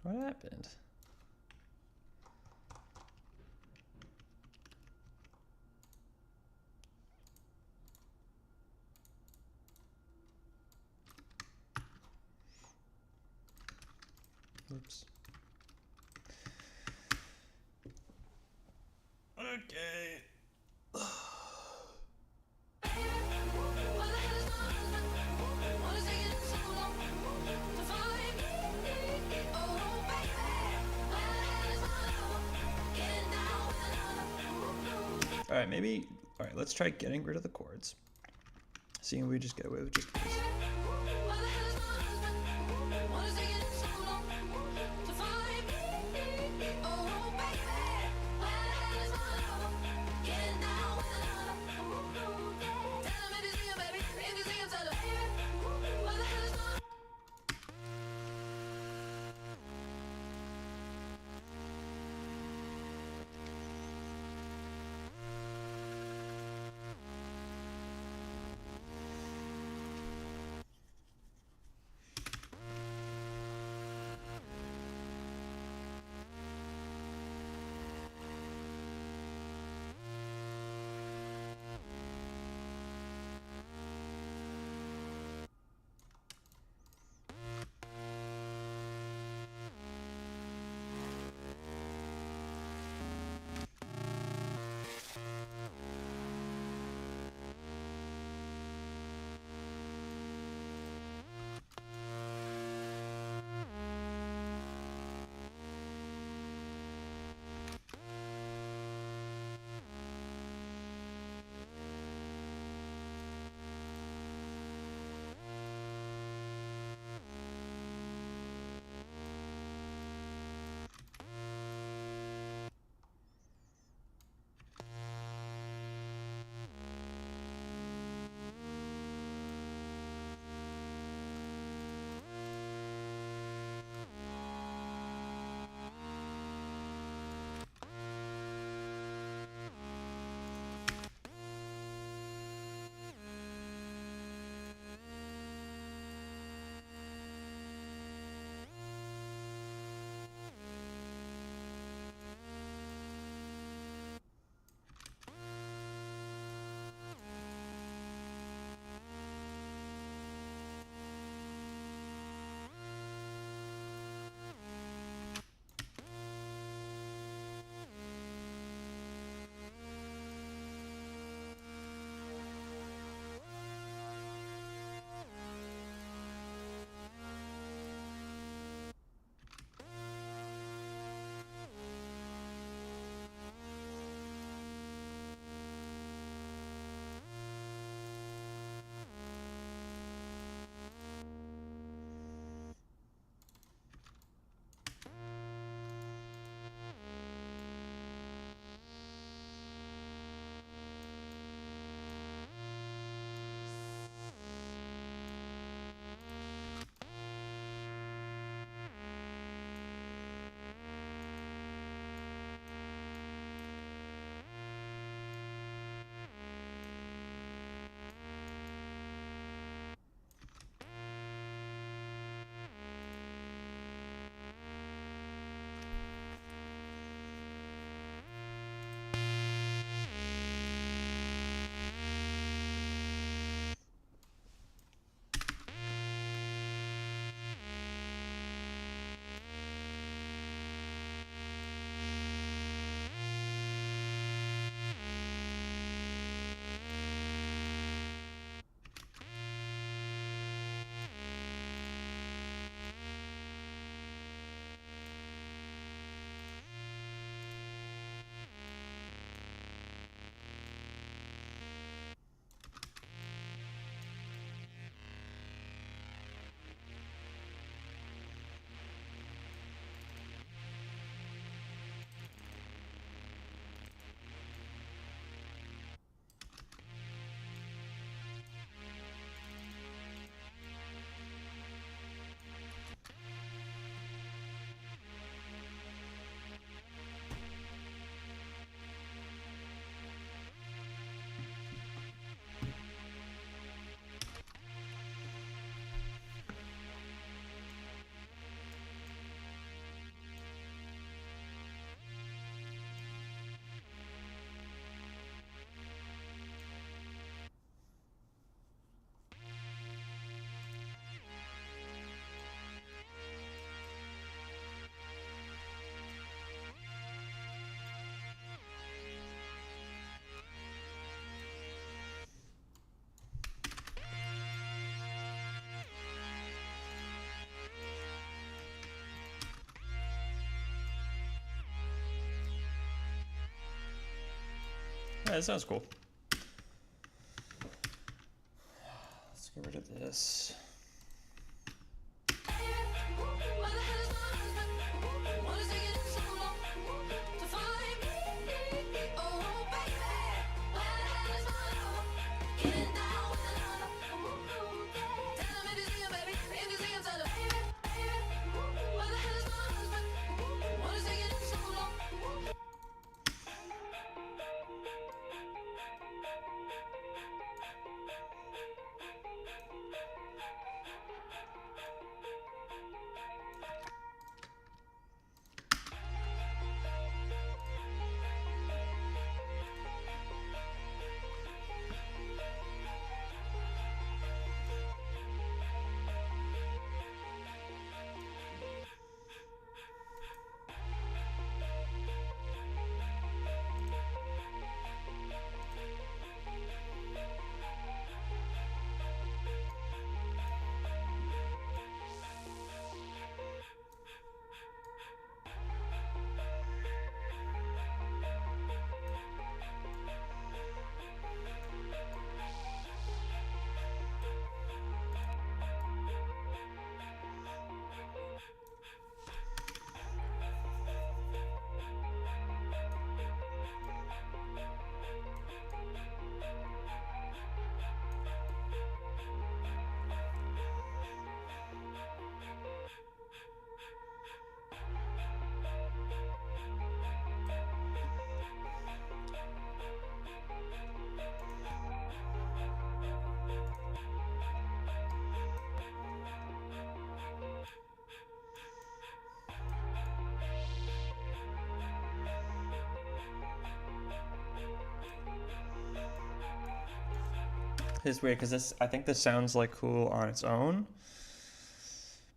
What happened? Oops. Okay. All right, maybe. All right, let's try getting rid of the chords. Seeing if we just get away with just this. Yeah, that sounds cool. Let's get rid of this. It's weird because this, I think this sounds like cool on its own.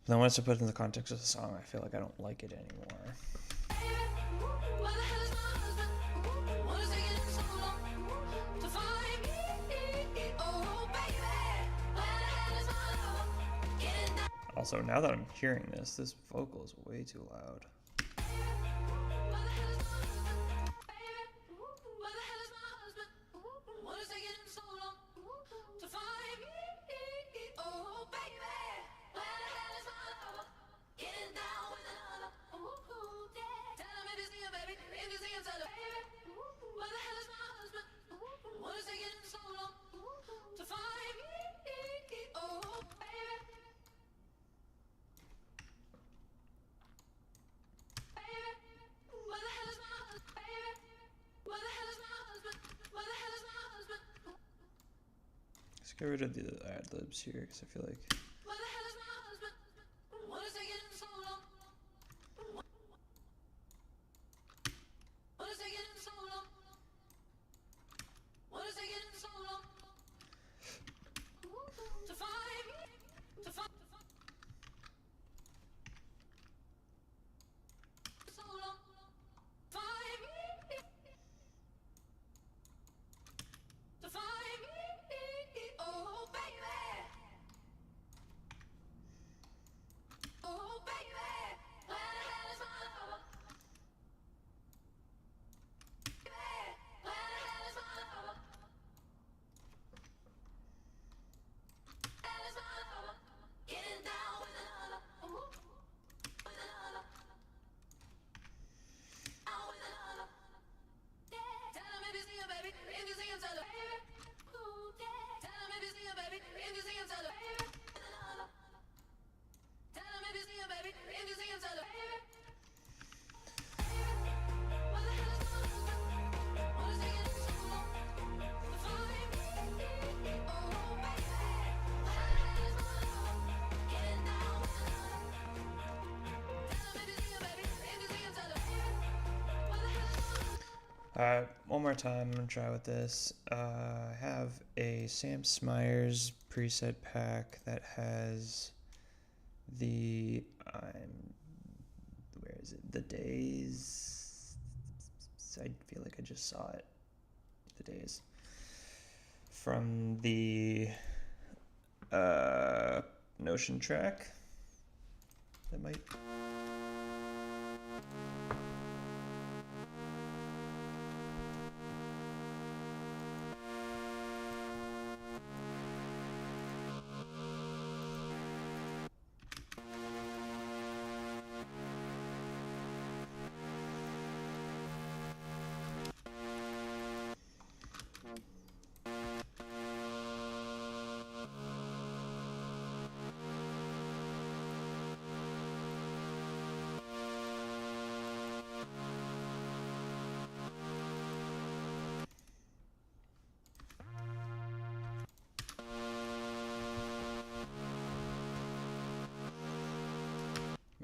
But then once I put it in the context of the song, I feel like I don't like it anymore. Also, now that I'm hearing this vocal is way too loud. Let's get rid of the ad-libs here because I feel like... One more time, I'm gonna try with this. I have a Sam Smyers preset pack that has the where is it? The Days. I feel like I just saw it. The Days from the Notion track. That might.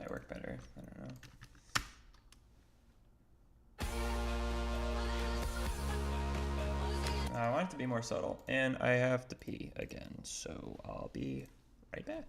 might work better. I don't know. I want it to be more subtle, and I have to pee again, so I'll be right back.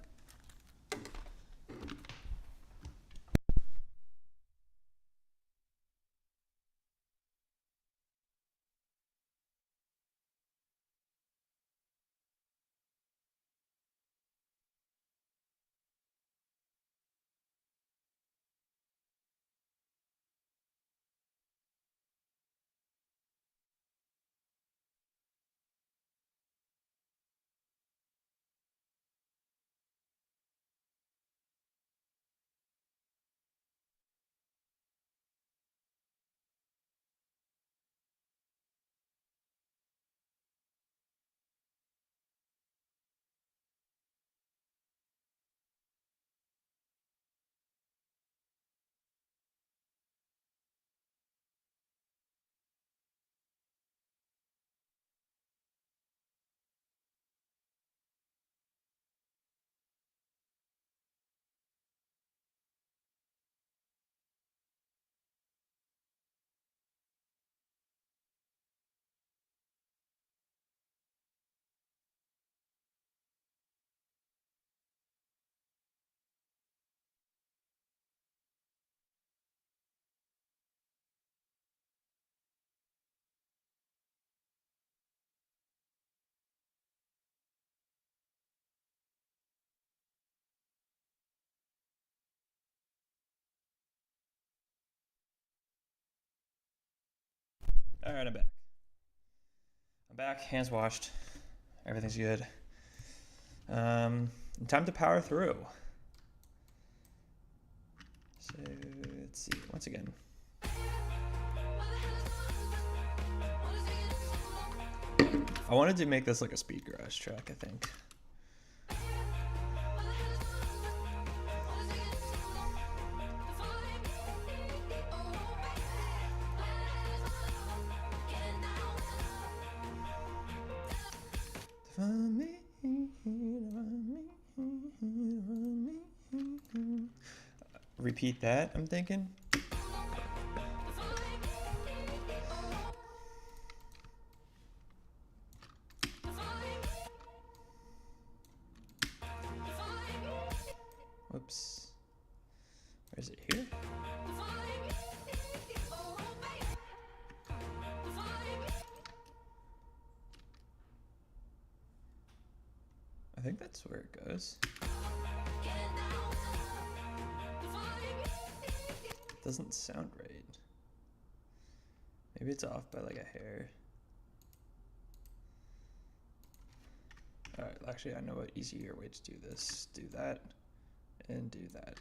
All right, I'm back. I'm back, hands washed. Everything's good. Time to power through. So let's see, once again. I wanted to make this like a speed garage track, I think. Repeat that, I'm thinking. Whoops. Where is it? Here? I think that's where it goes. Doesn't sound right. Maybe it's off by like a hair. Alright, actually I know an easier way to do this. Do that and do that.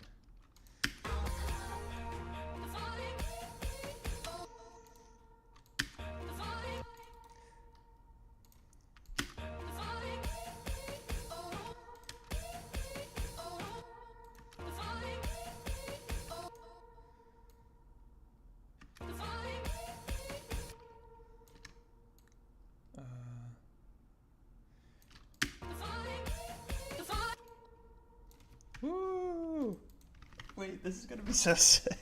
Woo! Wait, this is gonna be so sick.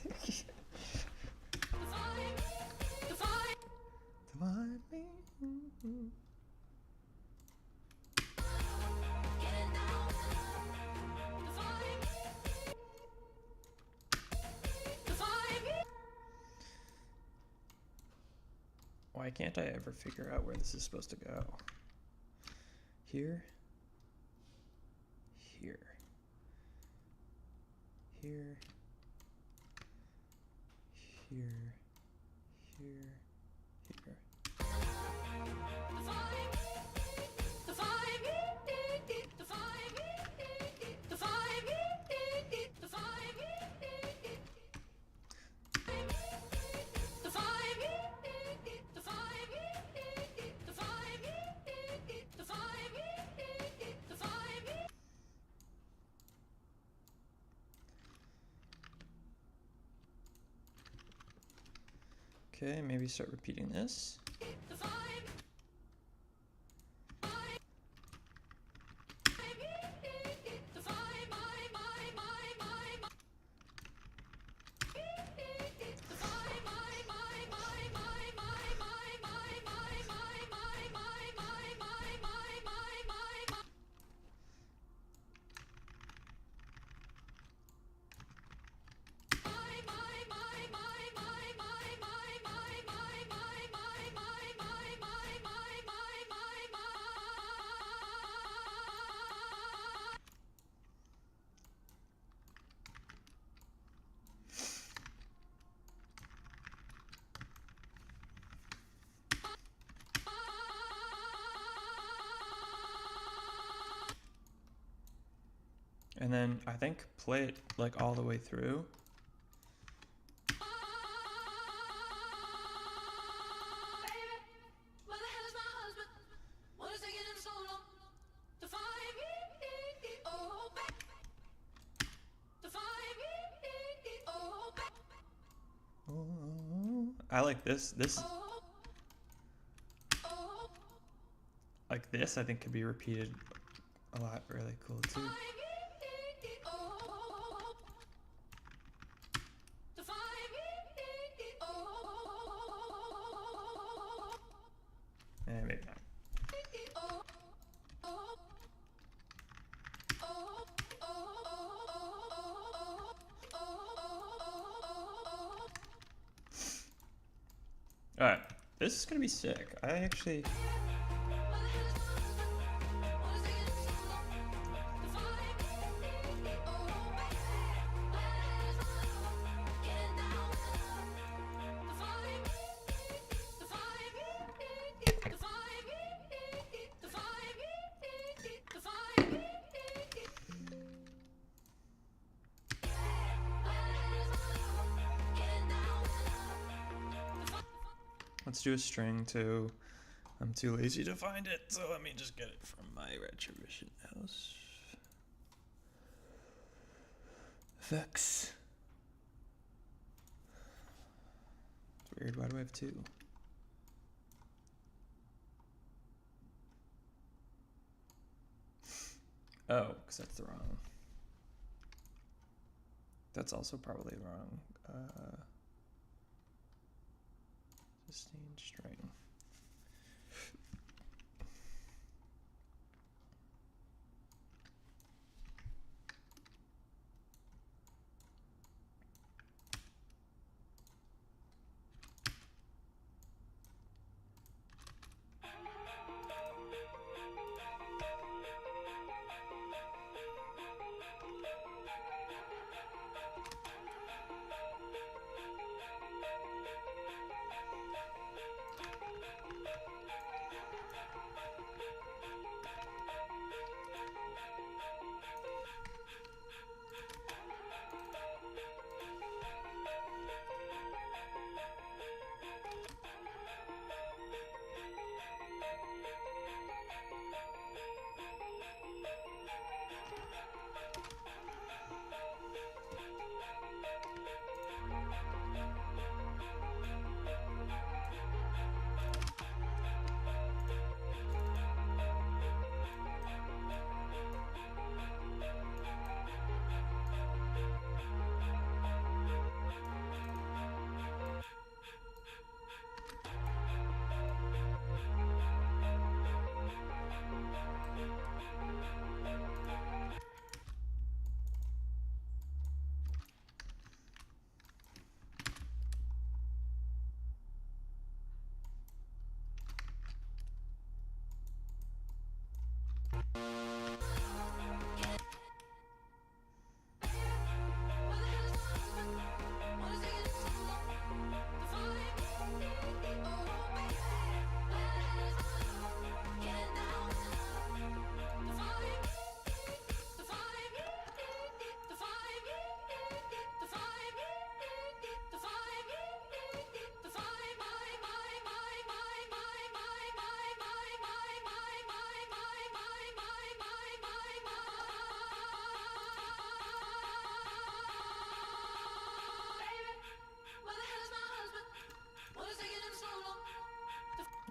Why can't I ever figure out where this is supposed to go? Here? Here. Here. Here. Here. Here. Okay, maybe start repeating this. And then I think play it like all the way through. I like this. Like this, I think could be repeated a lot. Really cool too. And maybe not. All right, this is gonna be sick. I actually. Let's do a string too. I'm too lazy to find it, so let me just get it from my Retribution house. Effects. It's weird, why do I have two? Oh, because that's the wrong. That's also probably wrong. Sustained string.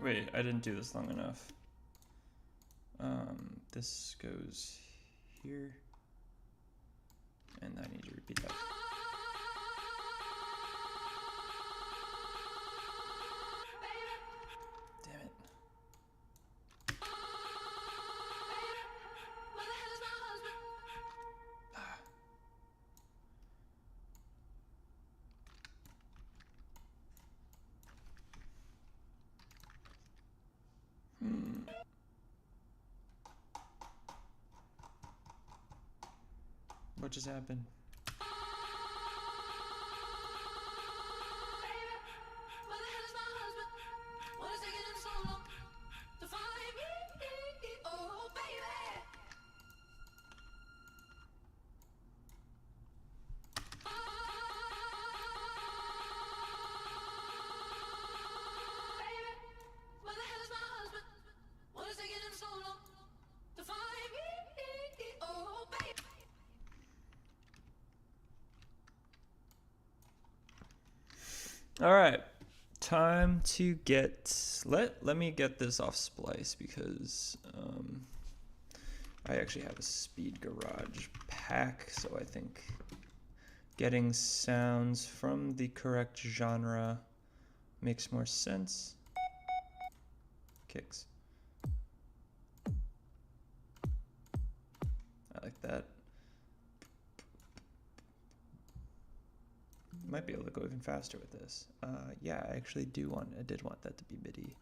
Wait, I didn't do this long enough. This goes here, and I need to repeat that. Damn it. Ah. What just happened? All right, time to get let me get this off splice because I actually have a speed garage pack, so I think getting sounds from the correct genre makes more sense. Kicks. I like that. Might be able to go even faster with this. Yeah, I actually did want that to be MIDI.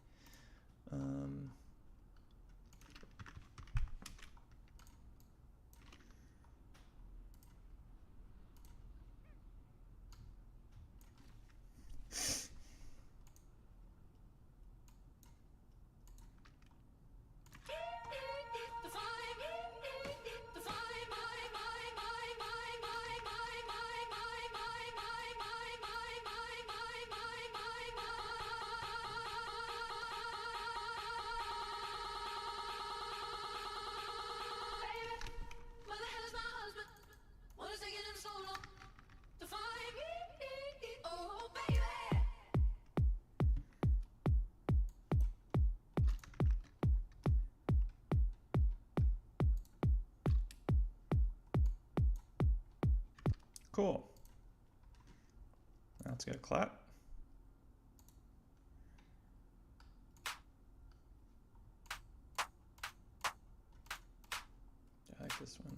Cool. Now let's get a clap. I like this one.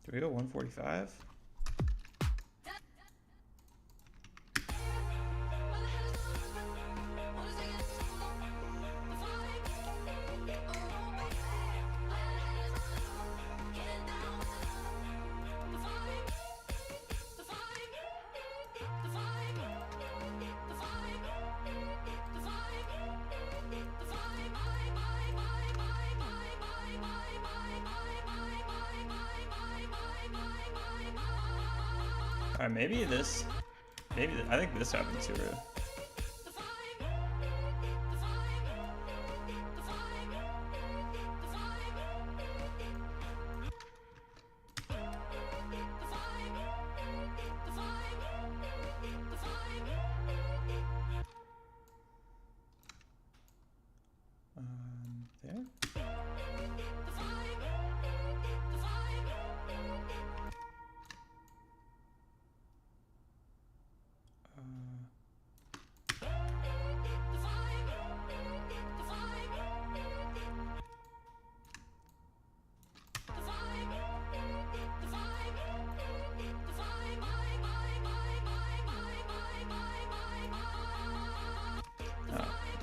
Do we go 145? All right, maybe this, I think this happened too. There.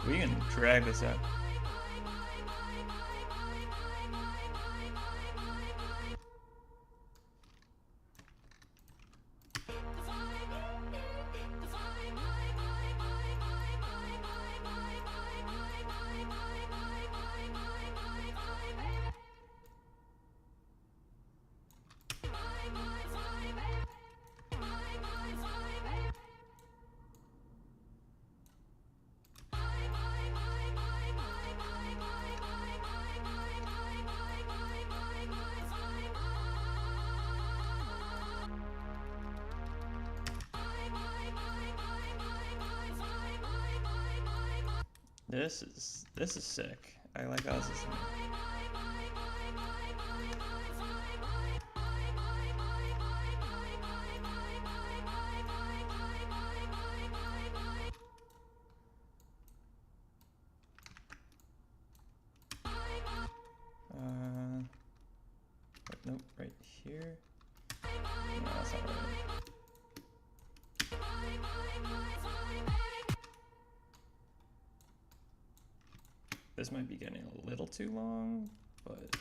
We can drag this out. This is sick. I like how this is. Nope, right here. No, that's not right. This might be getting a little too long, but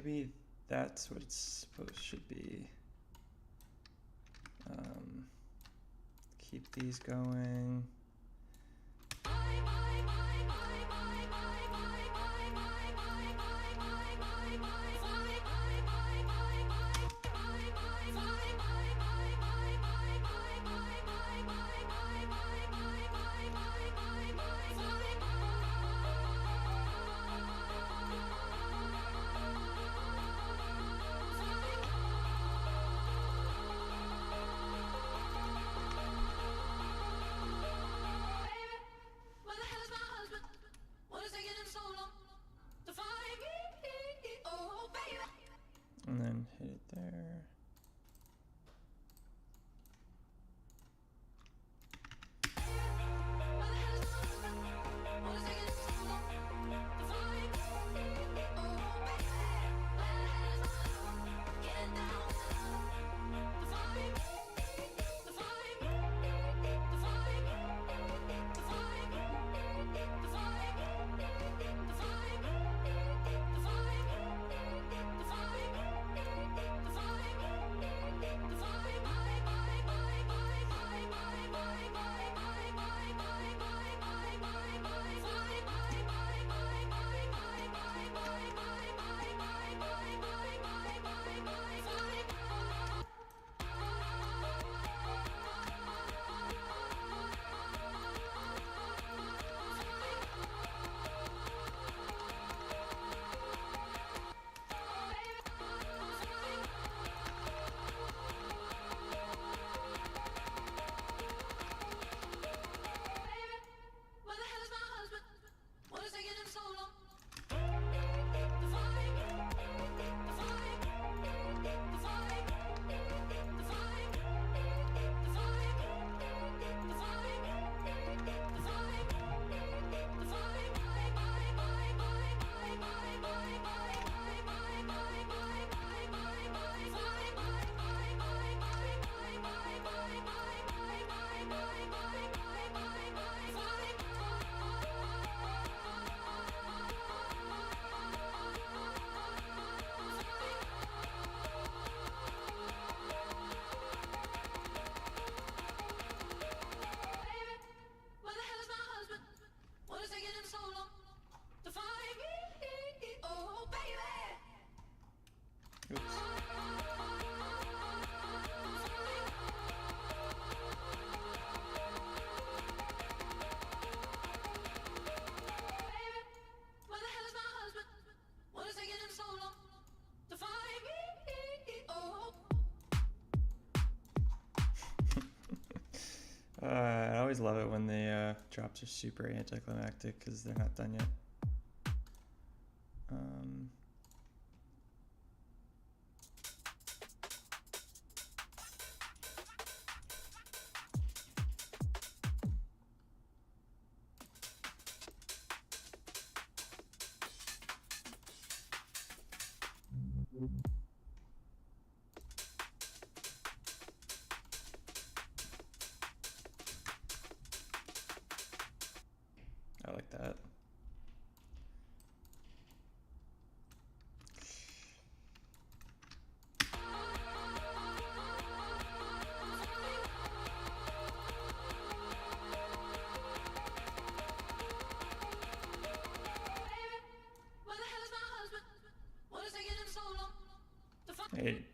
maybe that's what it's should be. Keep these going. And then hit it there. Oops. I always love it when the drops are super anticlimactic because they're not done yet. I like that. Hey.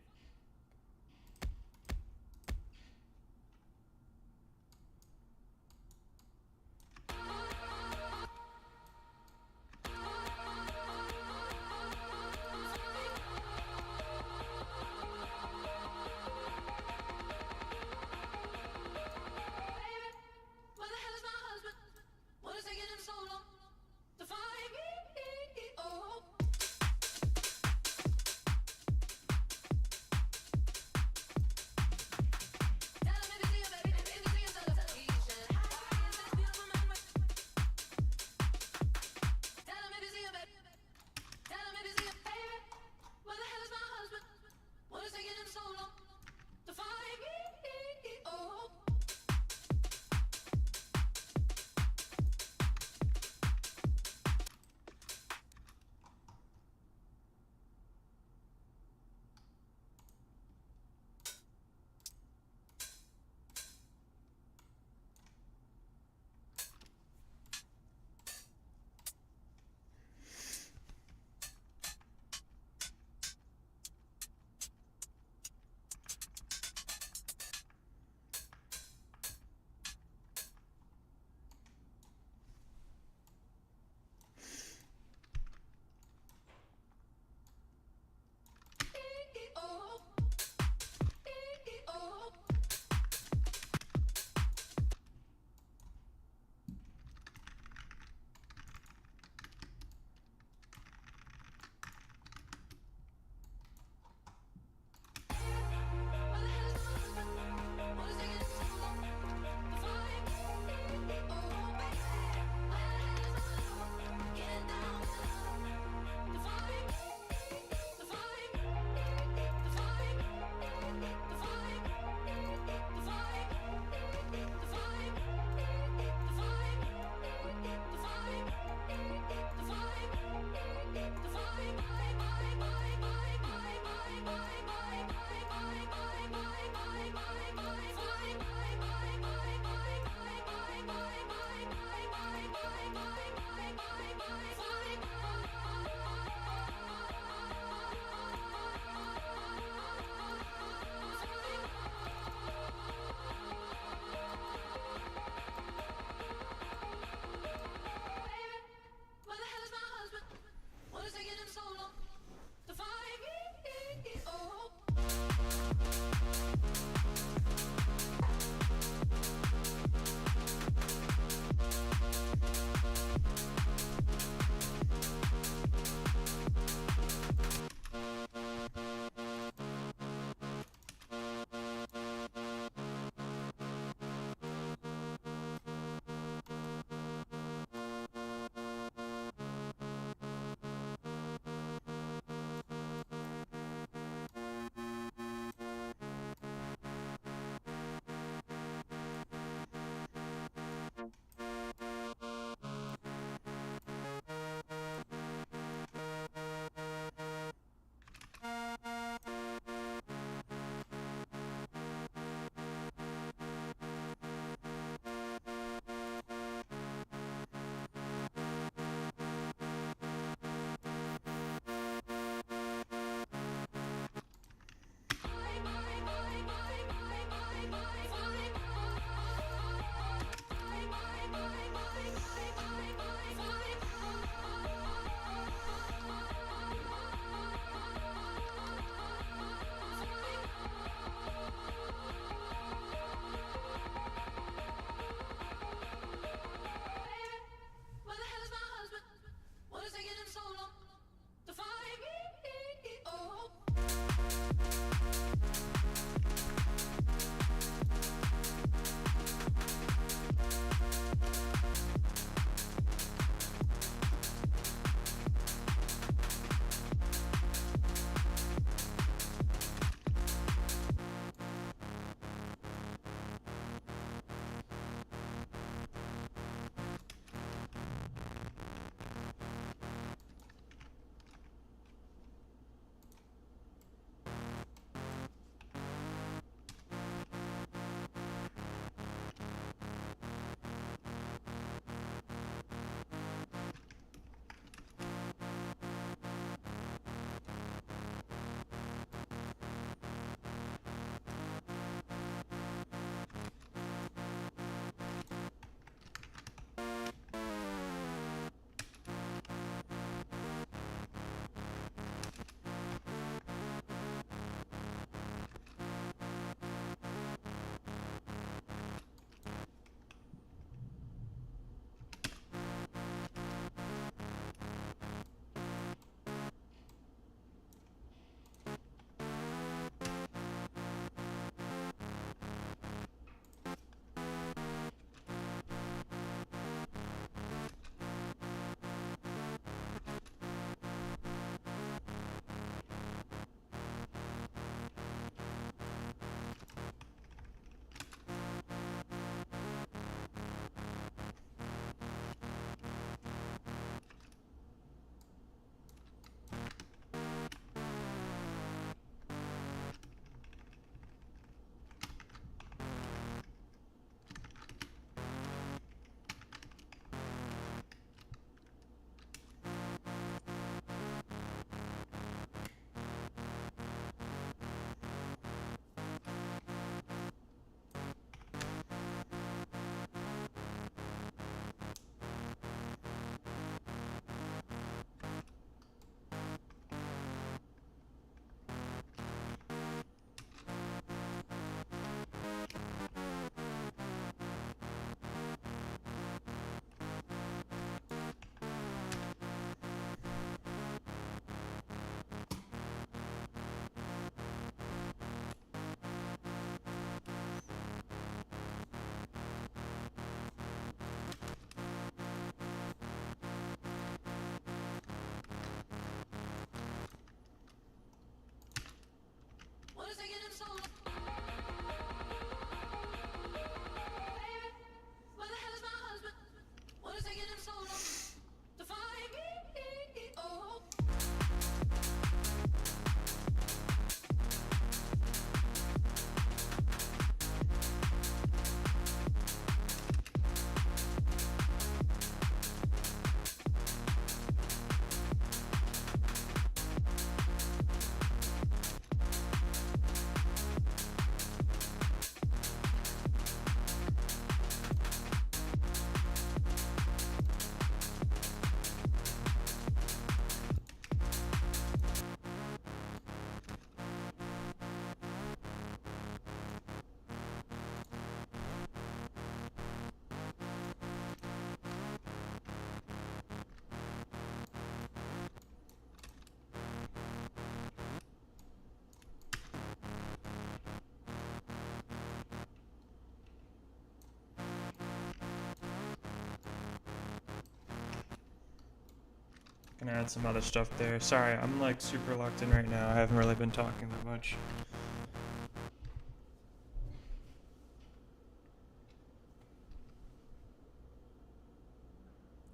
Gonna add some other stuff there. Sorry, I'm like super locked in right now. I haven't really been talking that much.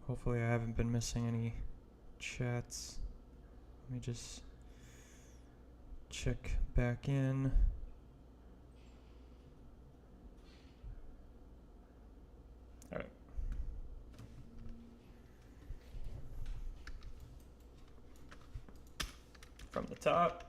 Hopefully I haven't been missing any chats. Let me just check back in. All right. From the top.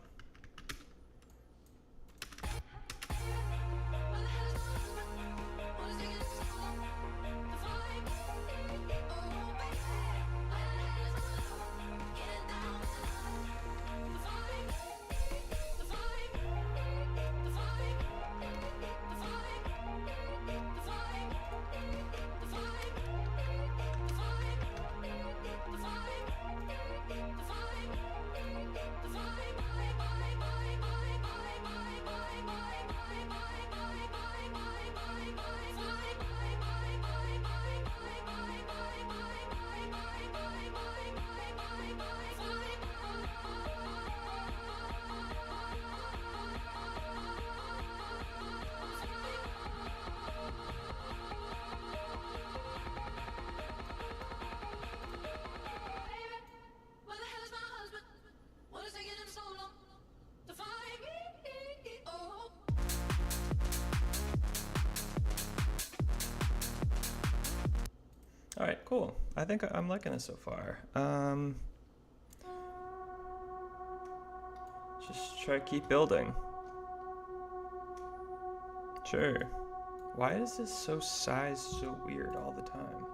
All right, cool. I think I'm liking it so far. Just try to keep building. Sure. Why is this so sized so weird all the time?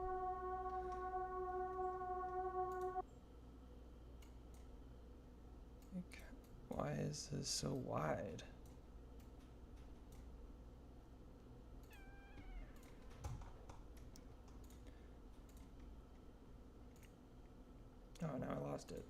Like, why is this so wide? Oh, now I lost it.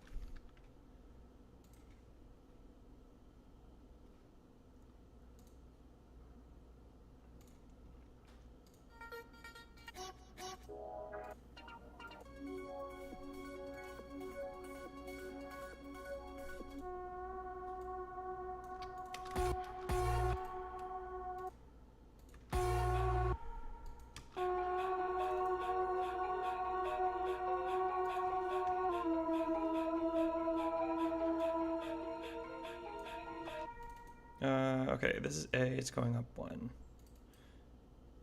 Okay, this is A, it's going up 1.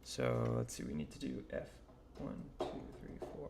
So let's see, we need to do F. 1, 2, 3, 4.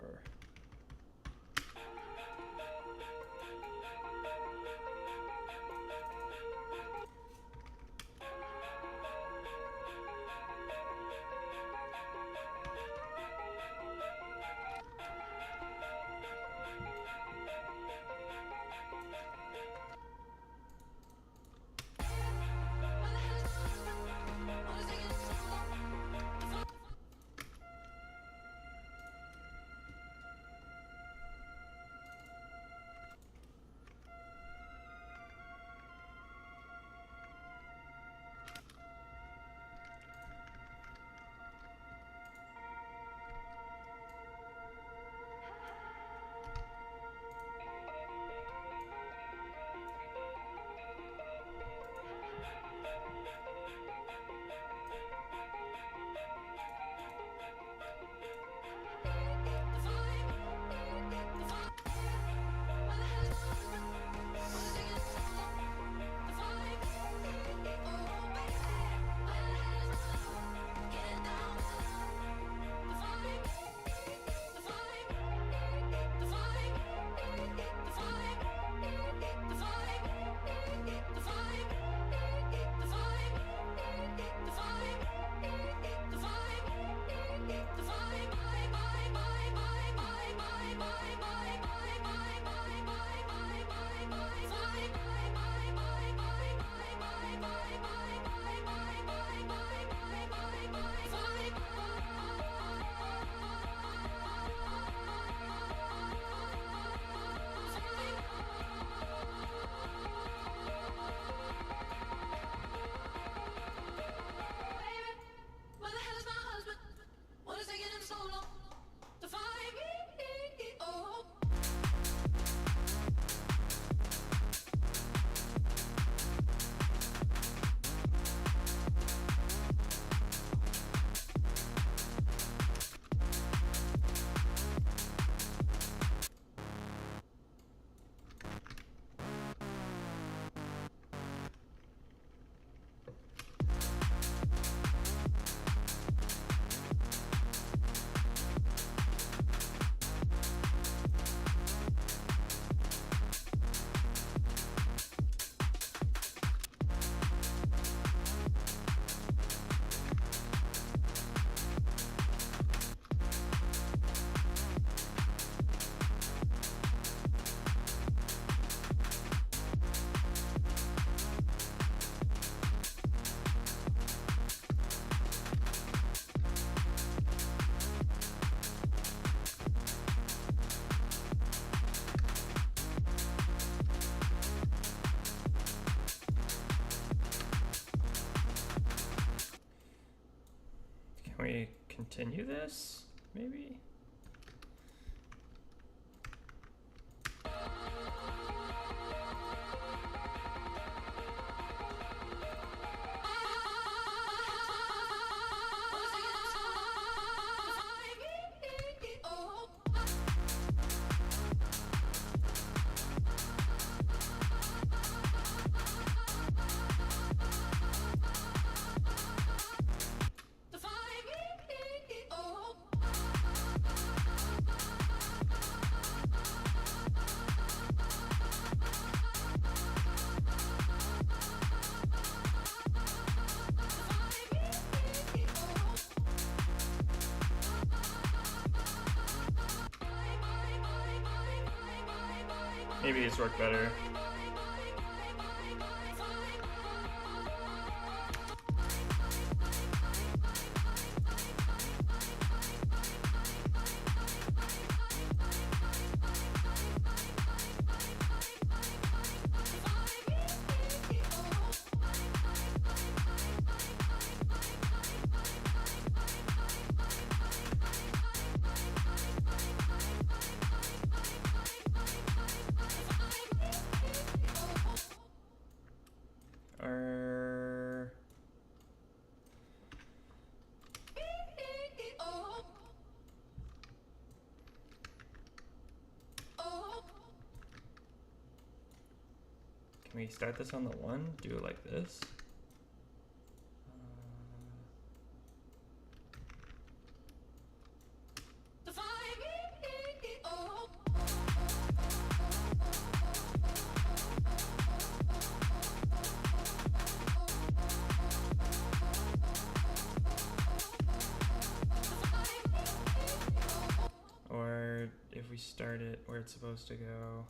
Can we continue this? Maybe? Maybe these work better. Can we start this on the 1? Do it like this? Or if we start it where it's supposed to go.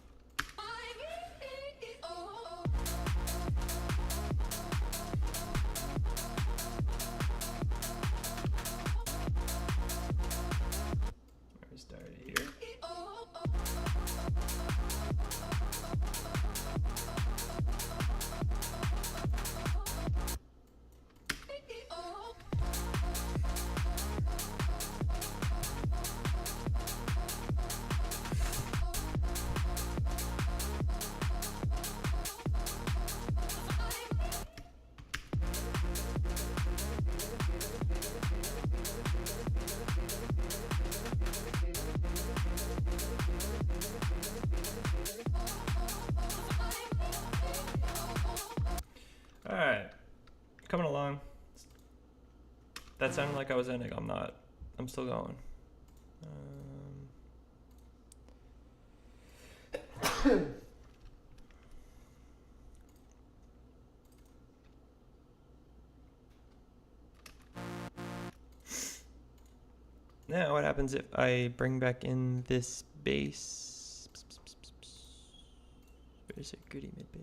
Alright, coming along. That sounded like I was ending. I'm not. I'm still going. Now what happens if I bring back in this bass? Where's a goody mid bass?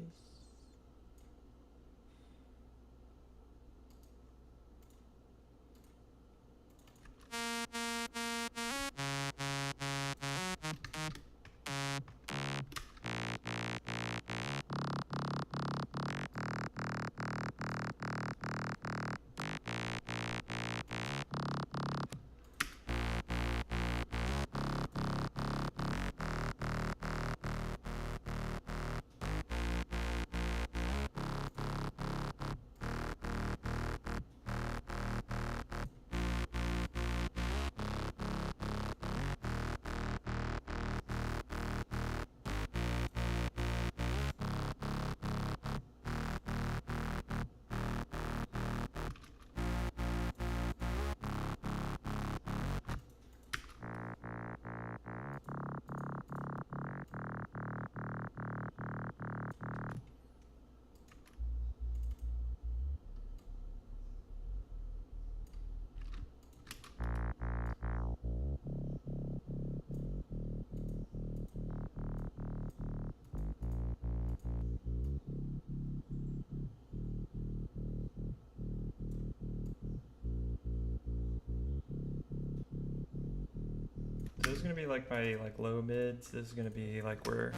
So this is gonna be like my low mids. This is gonna be like where.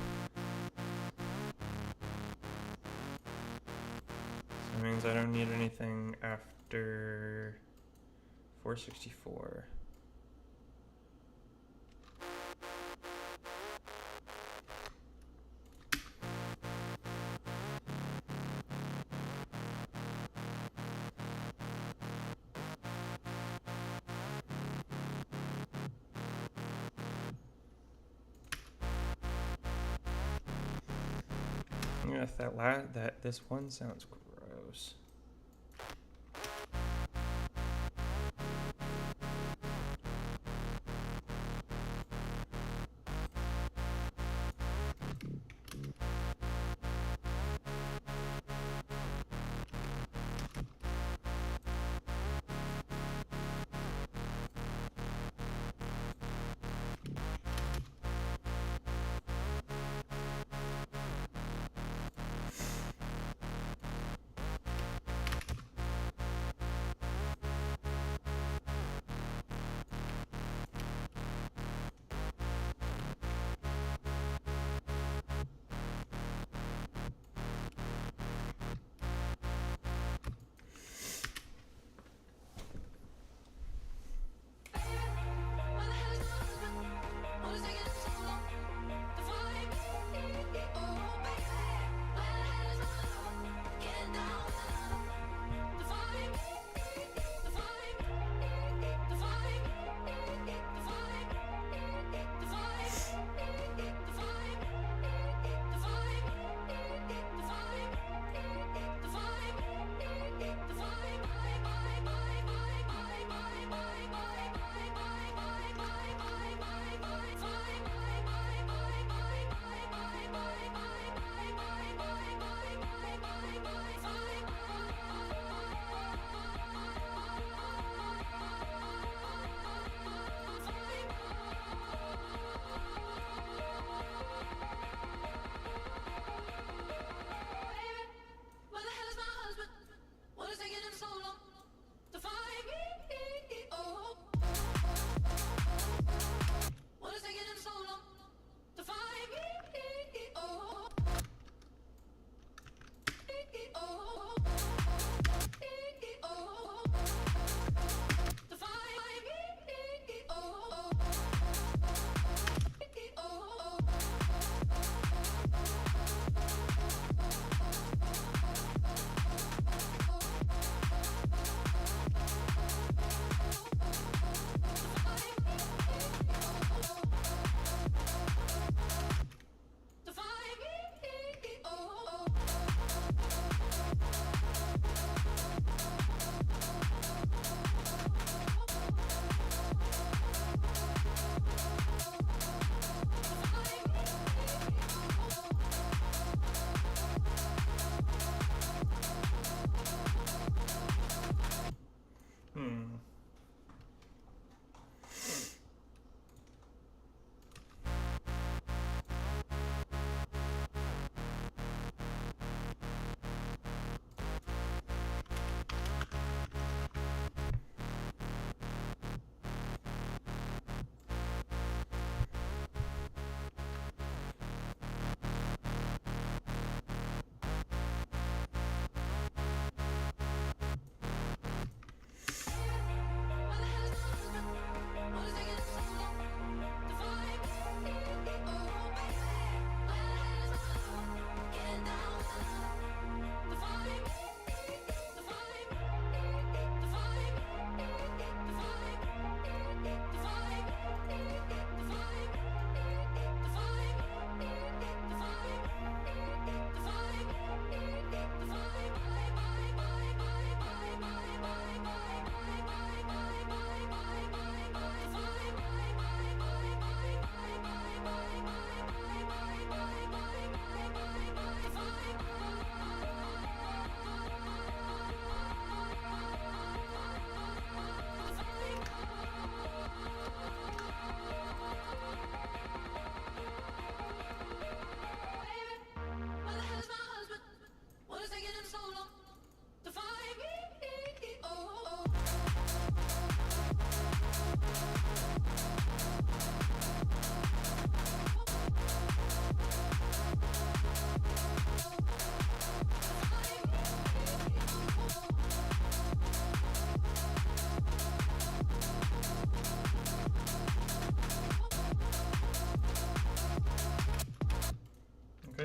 So it means I don't need anything after 464. Yeah, if that this one sounds gross.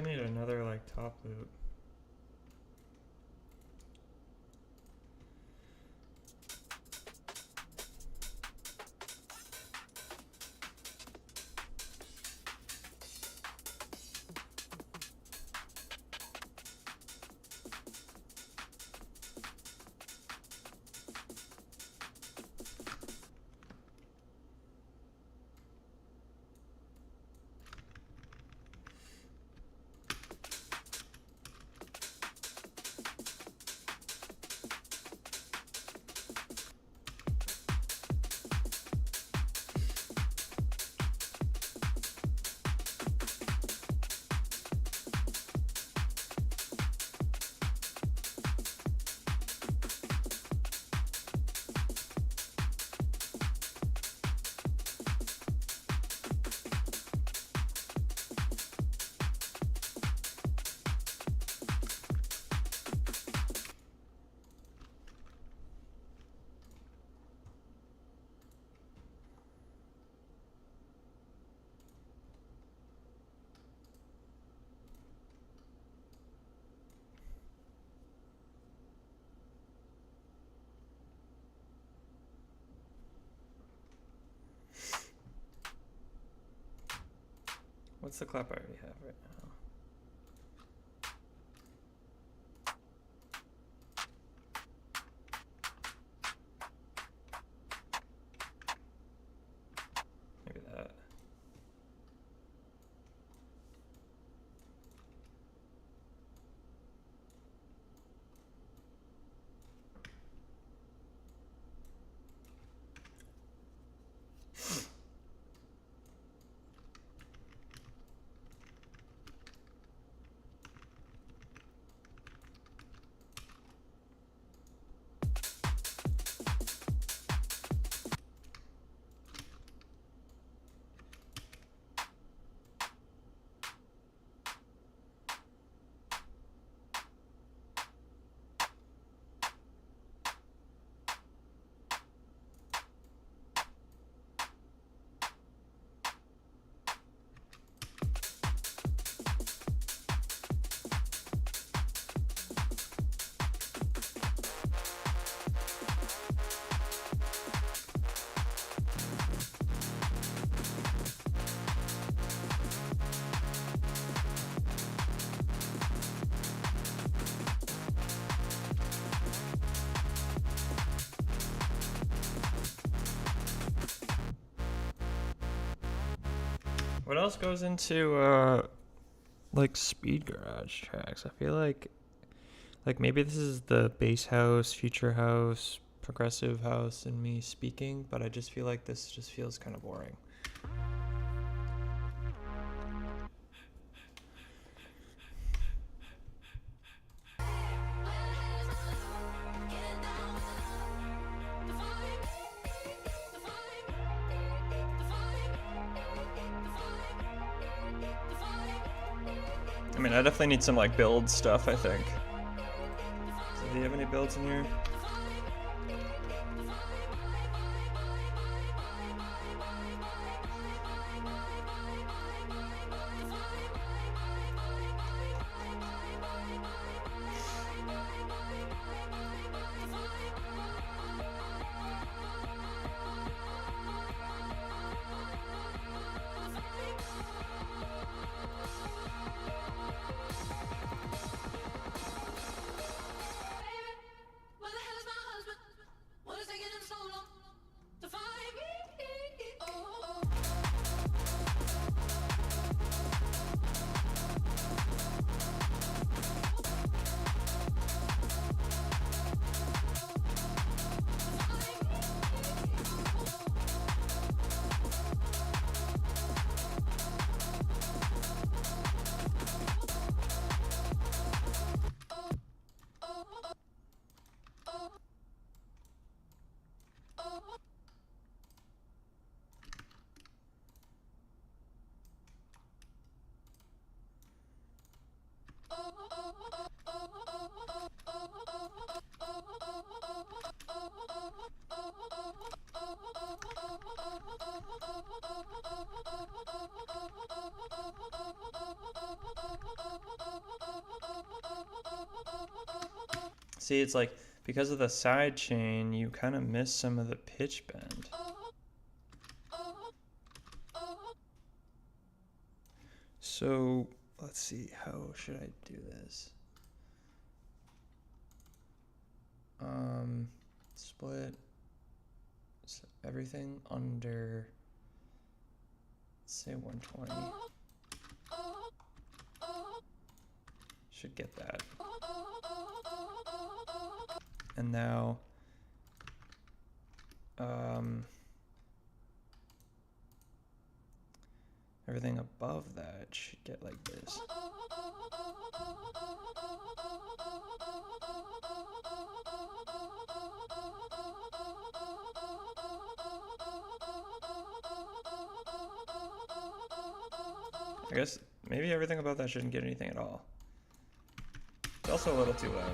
need another like top loop. What's the clap I already have right now? Maybe that. What else goes into like speed garage tracks? I feel like maybe this is the bass house, future house, progressive house in me speaking, but I just feel like this just feels kind of boring. I mean, I definitely need some like build stuff, I think. So do you have any builds in here? See, it's like because of the side chain, you kind of miss some of the pitch bend. So let's see, how should I do this? Split everything under, let's say 120. Should get that. And now, everything above that should get like this. I guess maybe everything above that shouldn't get anything at all. It's also a little too loud.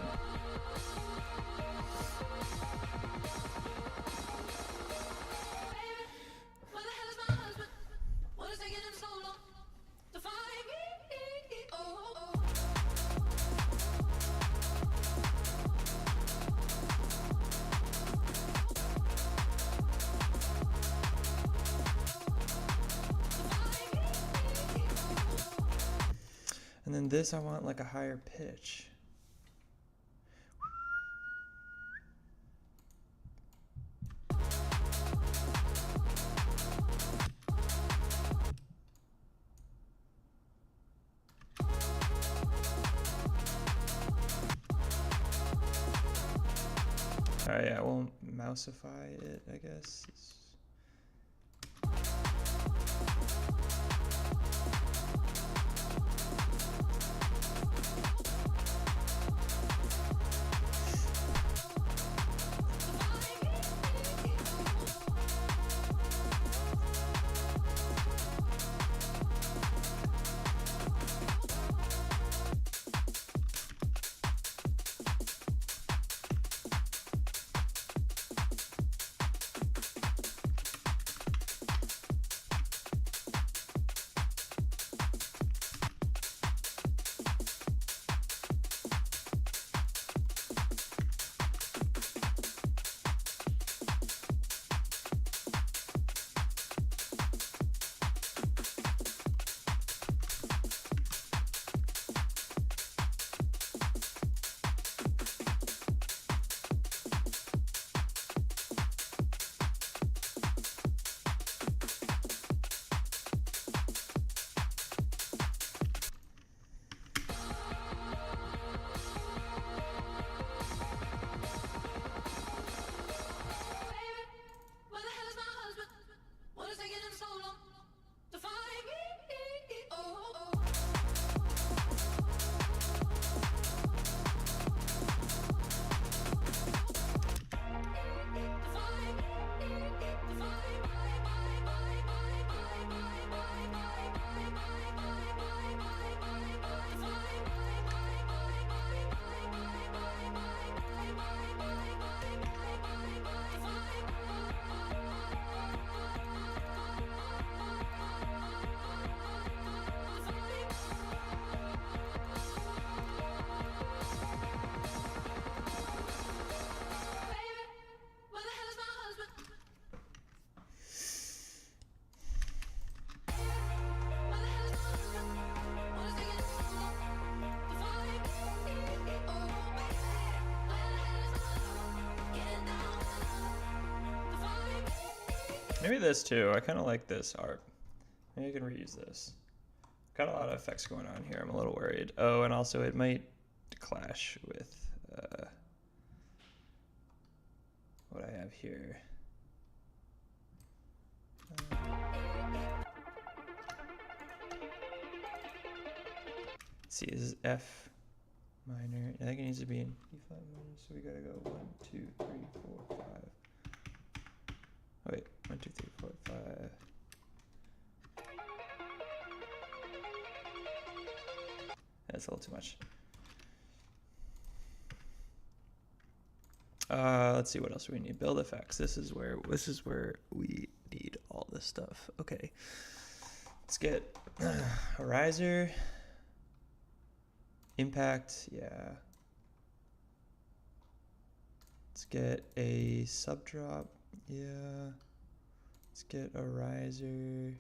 And then this, I want like a higher pitch. Alright, yeah, we'll mousify it, I guess. Maybe this too. I kind of like this art. Maybe I can reuse this. Got a lot of effects going on here. I'm a little worried. Oh, and also it might clash with what I have here. Let's see, this is F minor. I think it needs to be in E5 minor, so we gotta go 1, 2, 3, 4, 5. Oh, wait, 1, 2, 3, 4, 5. That's a little too much. Let's see what else we need. Build effects. This is where we need all this stuff. Okay, let's get a riser. Impact, yeah. get a sub drop. Yeah. Let's get a riser.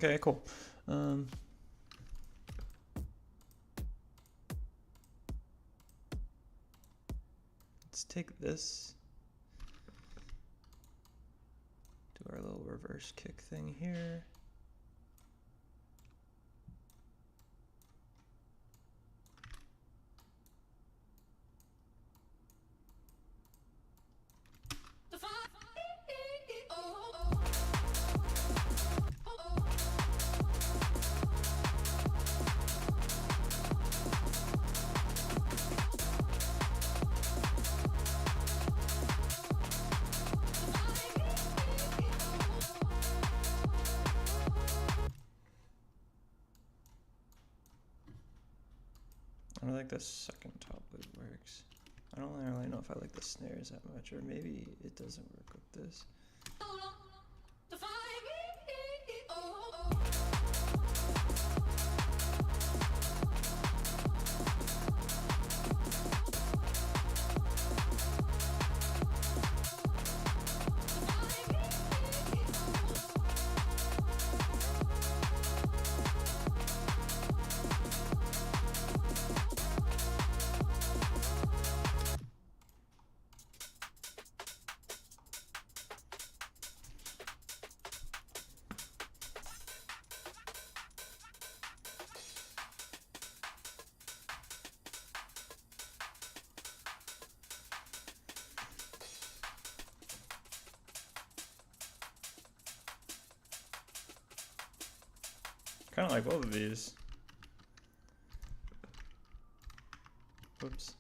Okay, cool. Let's take this. Do our little reverse kick thing here. I don't think the second top loop works. I don't really know if I like the snares that much, or maybe it doesn't work with this. Kind of like both of these. Whoops.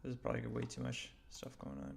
This is probably way too much stuff going on.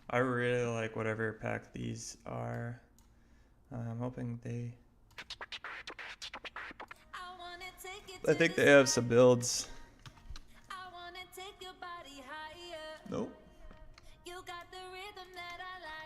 I really like whatever pack these are. I'm hoping they... I think they have some builds. Nope. You got the rhythm that I like.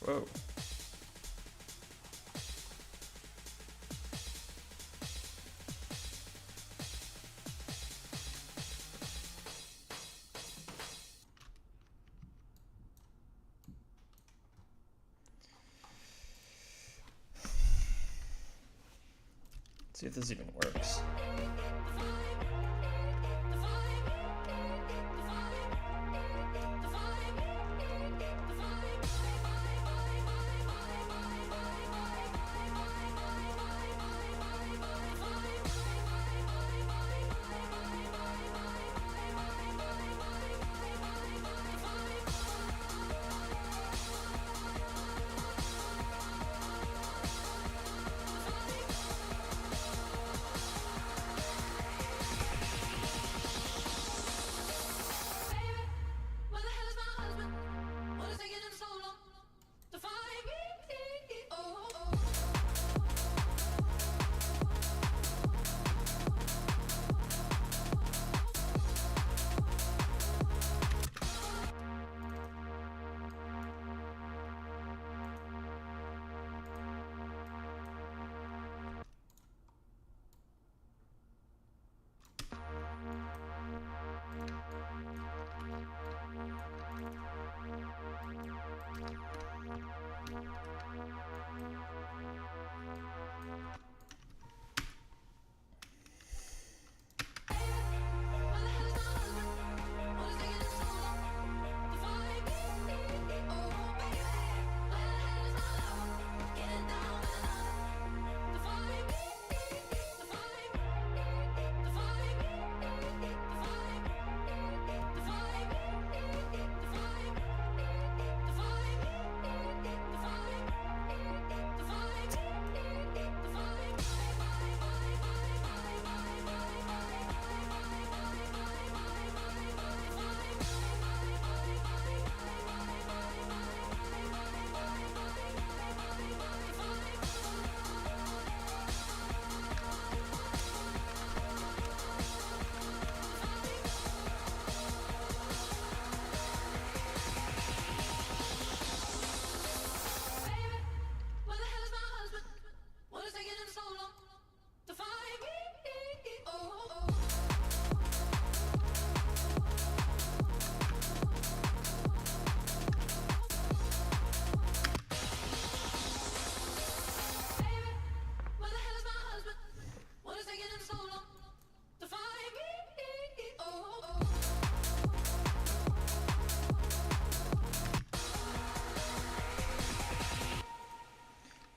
Whoa. Let's see if this even works.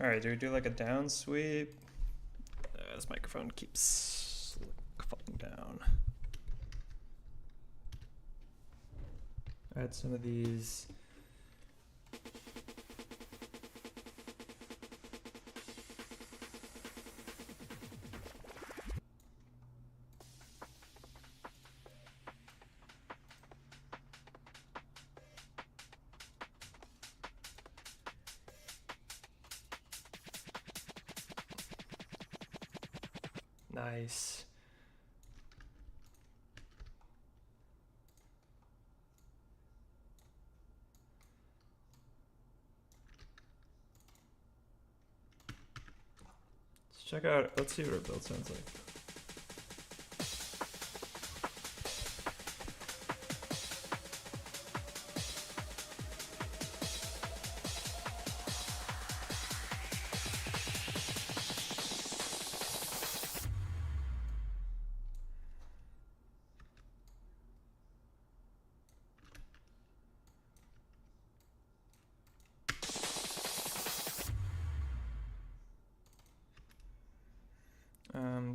All right, do we do like a down sweep? This microphone keeps falling down. Add some of these. Nice. check out, let's see what our build sounds like.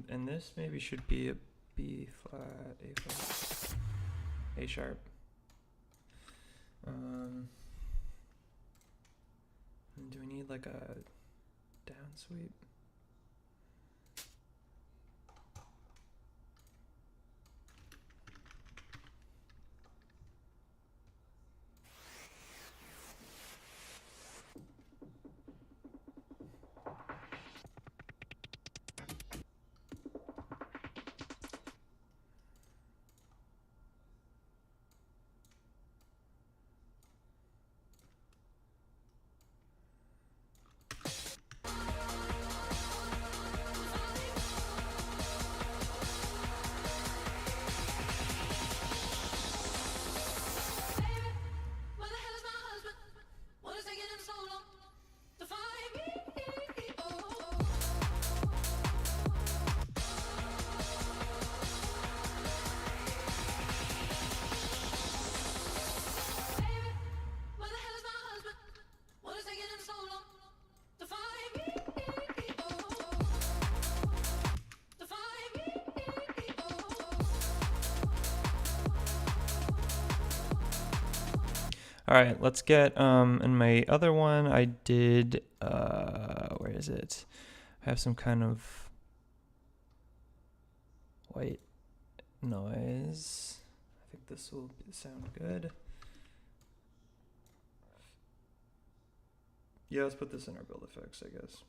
And this maybe should be a B flat, A flat, A sharp. And do we need like a down sweep? All right, let's get, in my other one, I did, where is it? I have some kind of white noise. I think this will sound good. Yeah, let's put this in our build effects, I guess.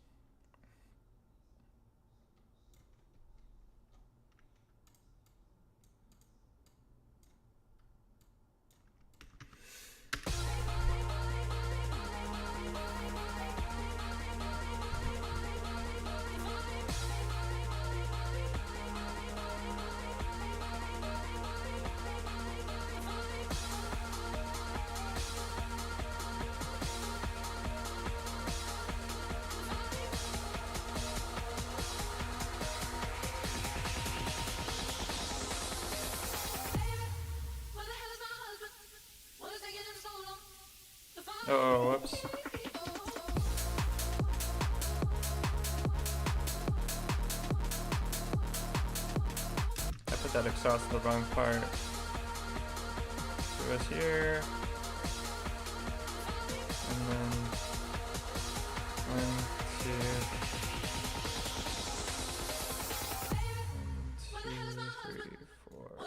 Oh, whoops. I put that exhaust in the wrong part. So it's here. And then 1, 2, 3, 4.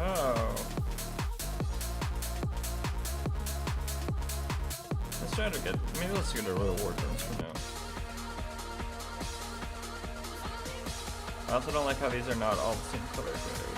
Oh. Let's try to get, maybe let's get a reward runs for now. I also don't like how these are not all the same color code.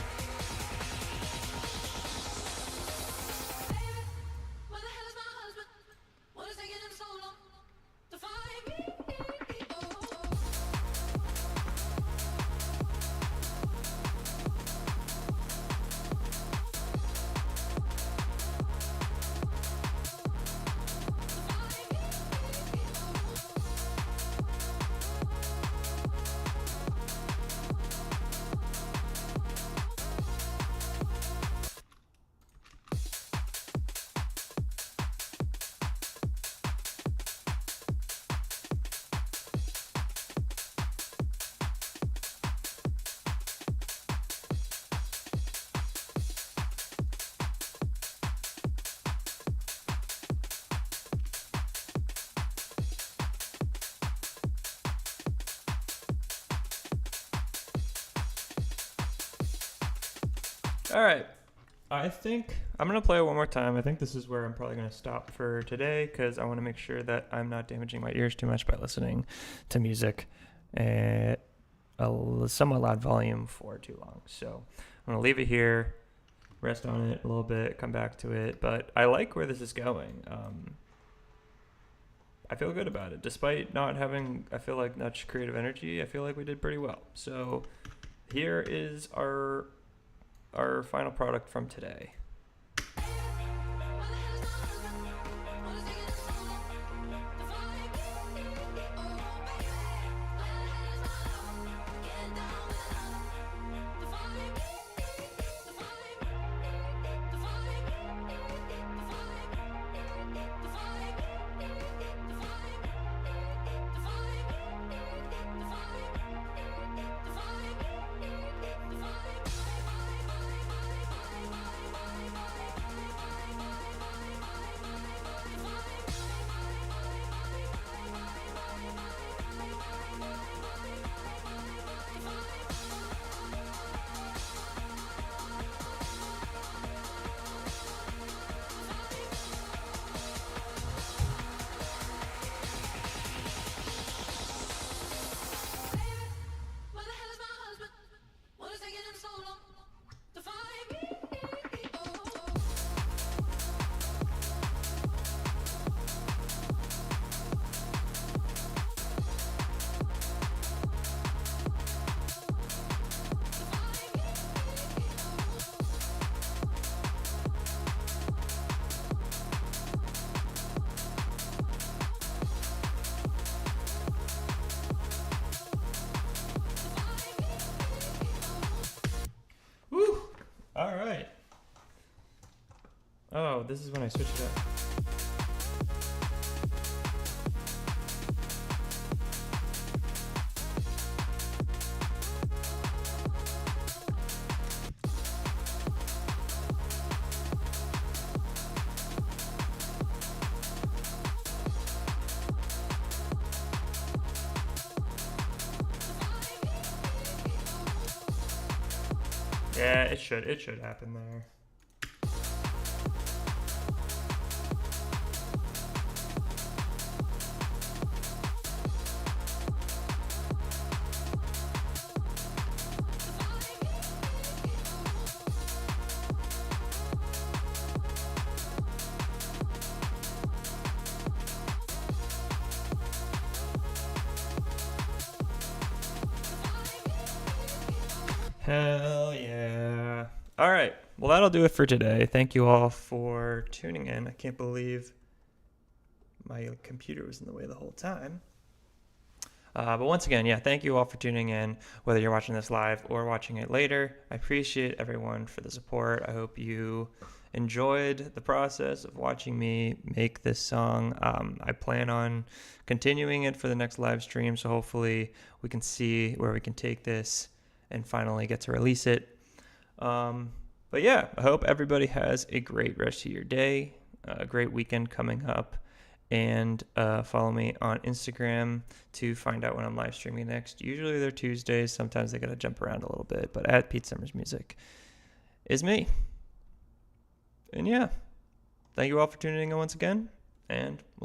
All right. I think I'm going to play it one more time. I think this is where I'm probably going to stop for today because I want to make sure that I'm not damaging my ears too much by listening to music at a somewhat loud volume for too long. So I'm going to leave it here, rest on it a little bit, come back to it. But I like where this is going. I feel good about it. Despite not having, I feel like, much creative energy, I feel like we did pretty well. So here is our final product from today. All right. Oh, this is when I switch it up. Yeah, it should happen there. Hell yeah. All right. Well, that'll do it for today. Thank you all for tuning in. I can't believe my computer was in the way the whole time. But once again, yeah, thank you all for tuning in, whether you're watching this live or watching it later. I appreciate everyone for the support. I hope you enjoyed the process of watching me make this song. I plan on continuing it for the next live stream, so hopefully we can see where we can take this and finally get to release it. But yeah, I hope everybody has a great rest of your day, a great weekend coming up, and follow me on Instagram to find out when I'm live streaming next. Usually they're Tuesdays. Sometimes they got to jump around a little bit, but at Pete Summers Music. is me. And yeah, thank you all for tuning in once again, and we'll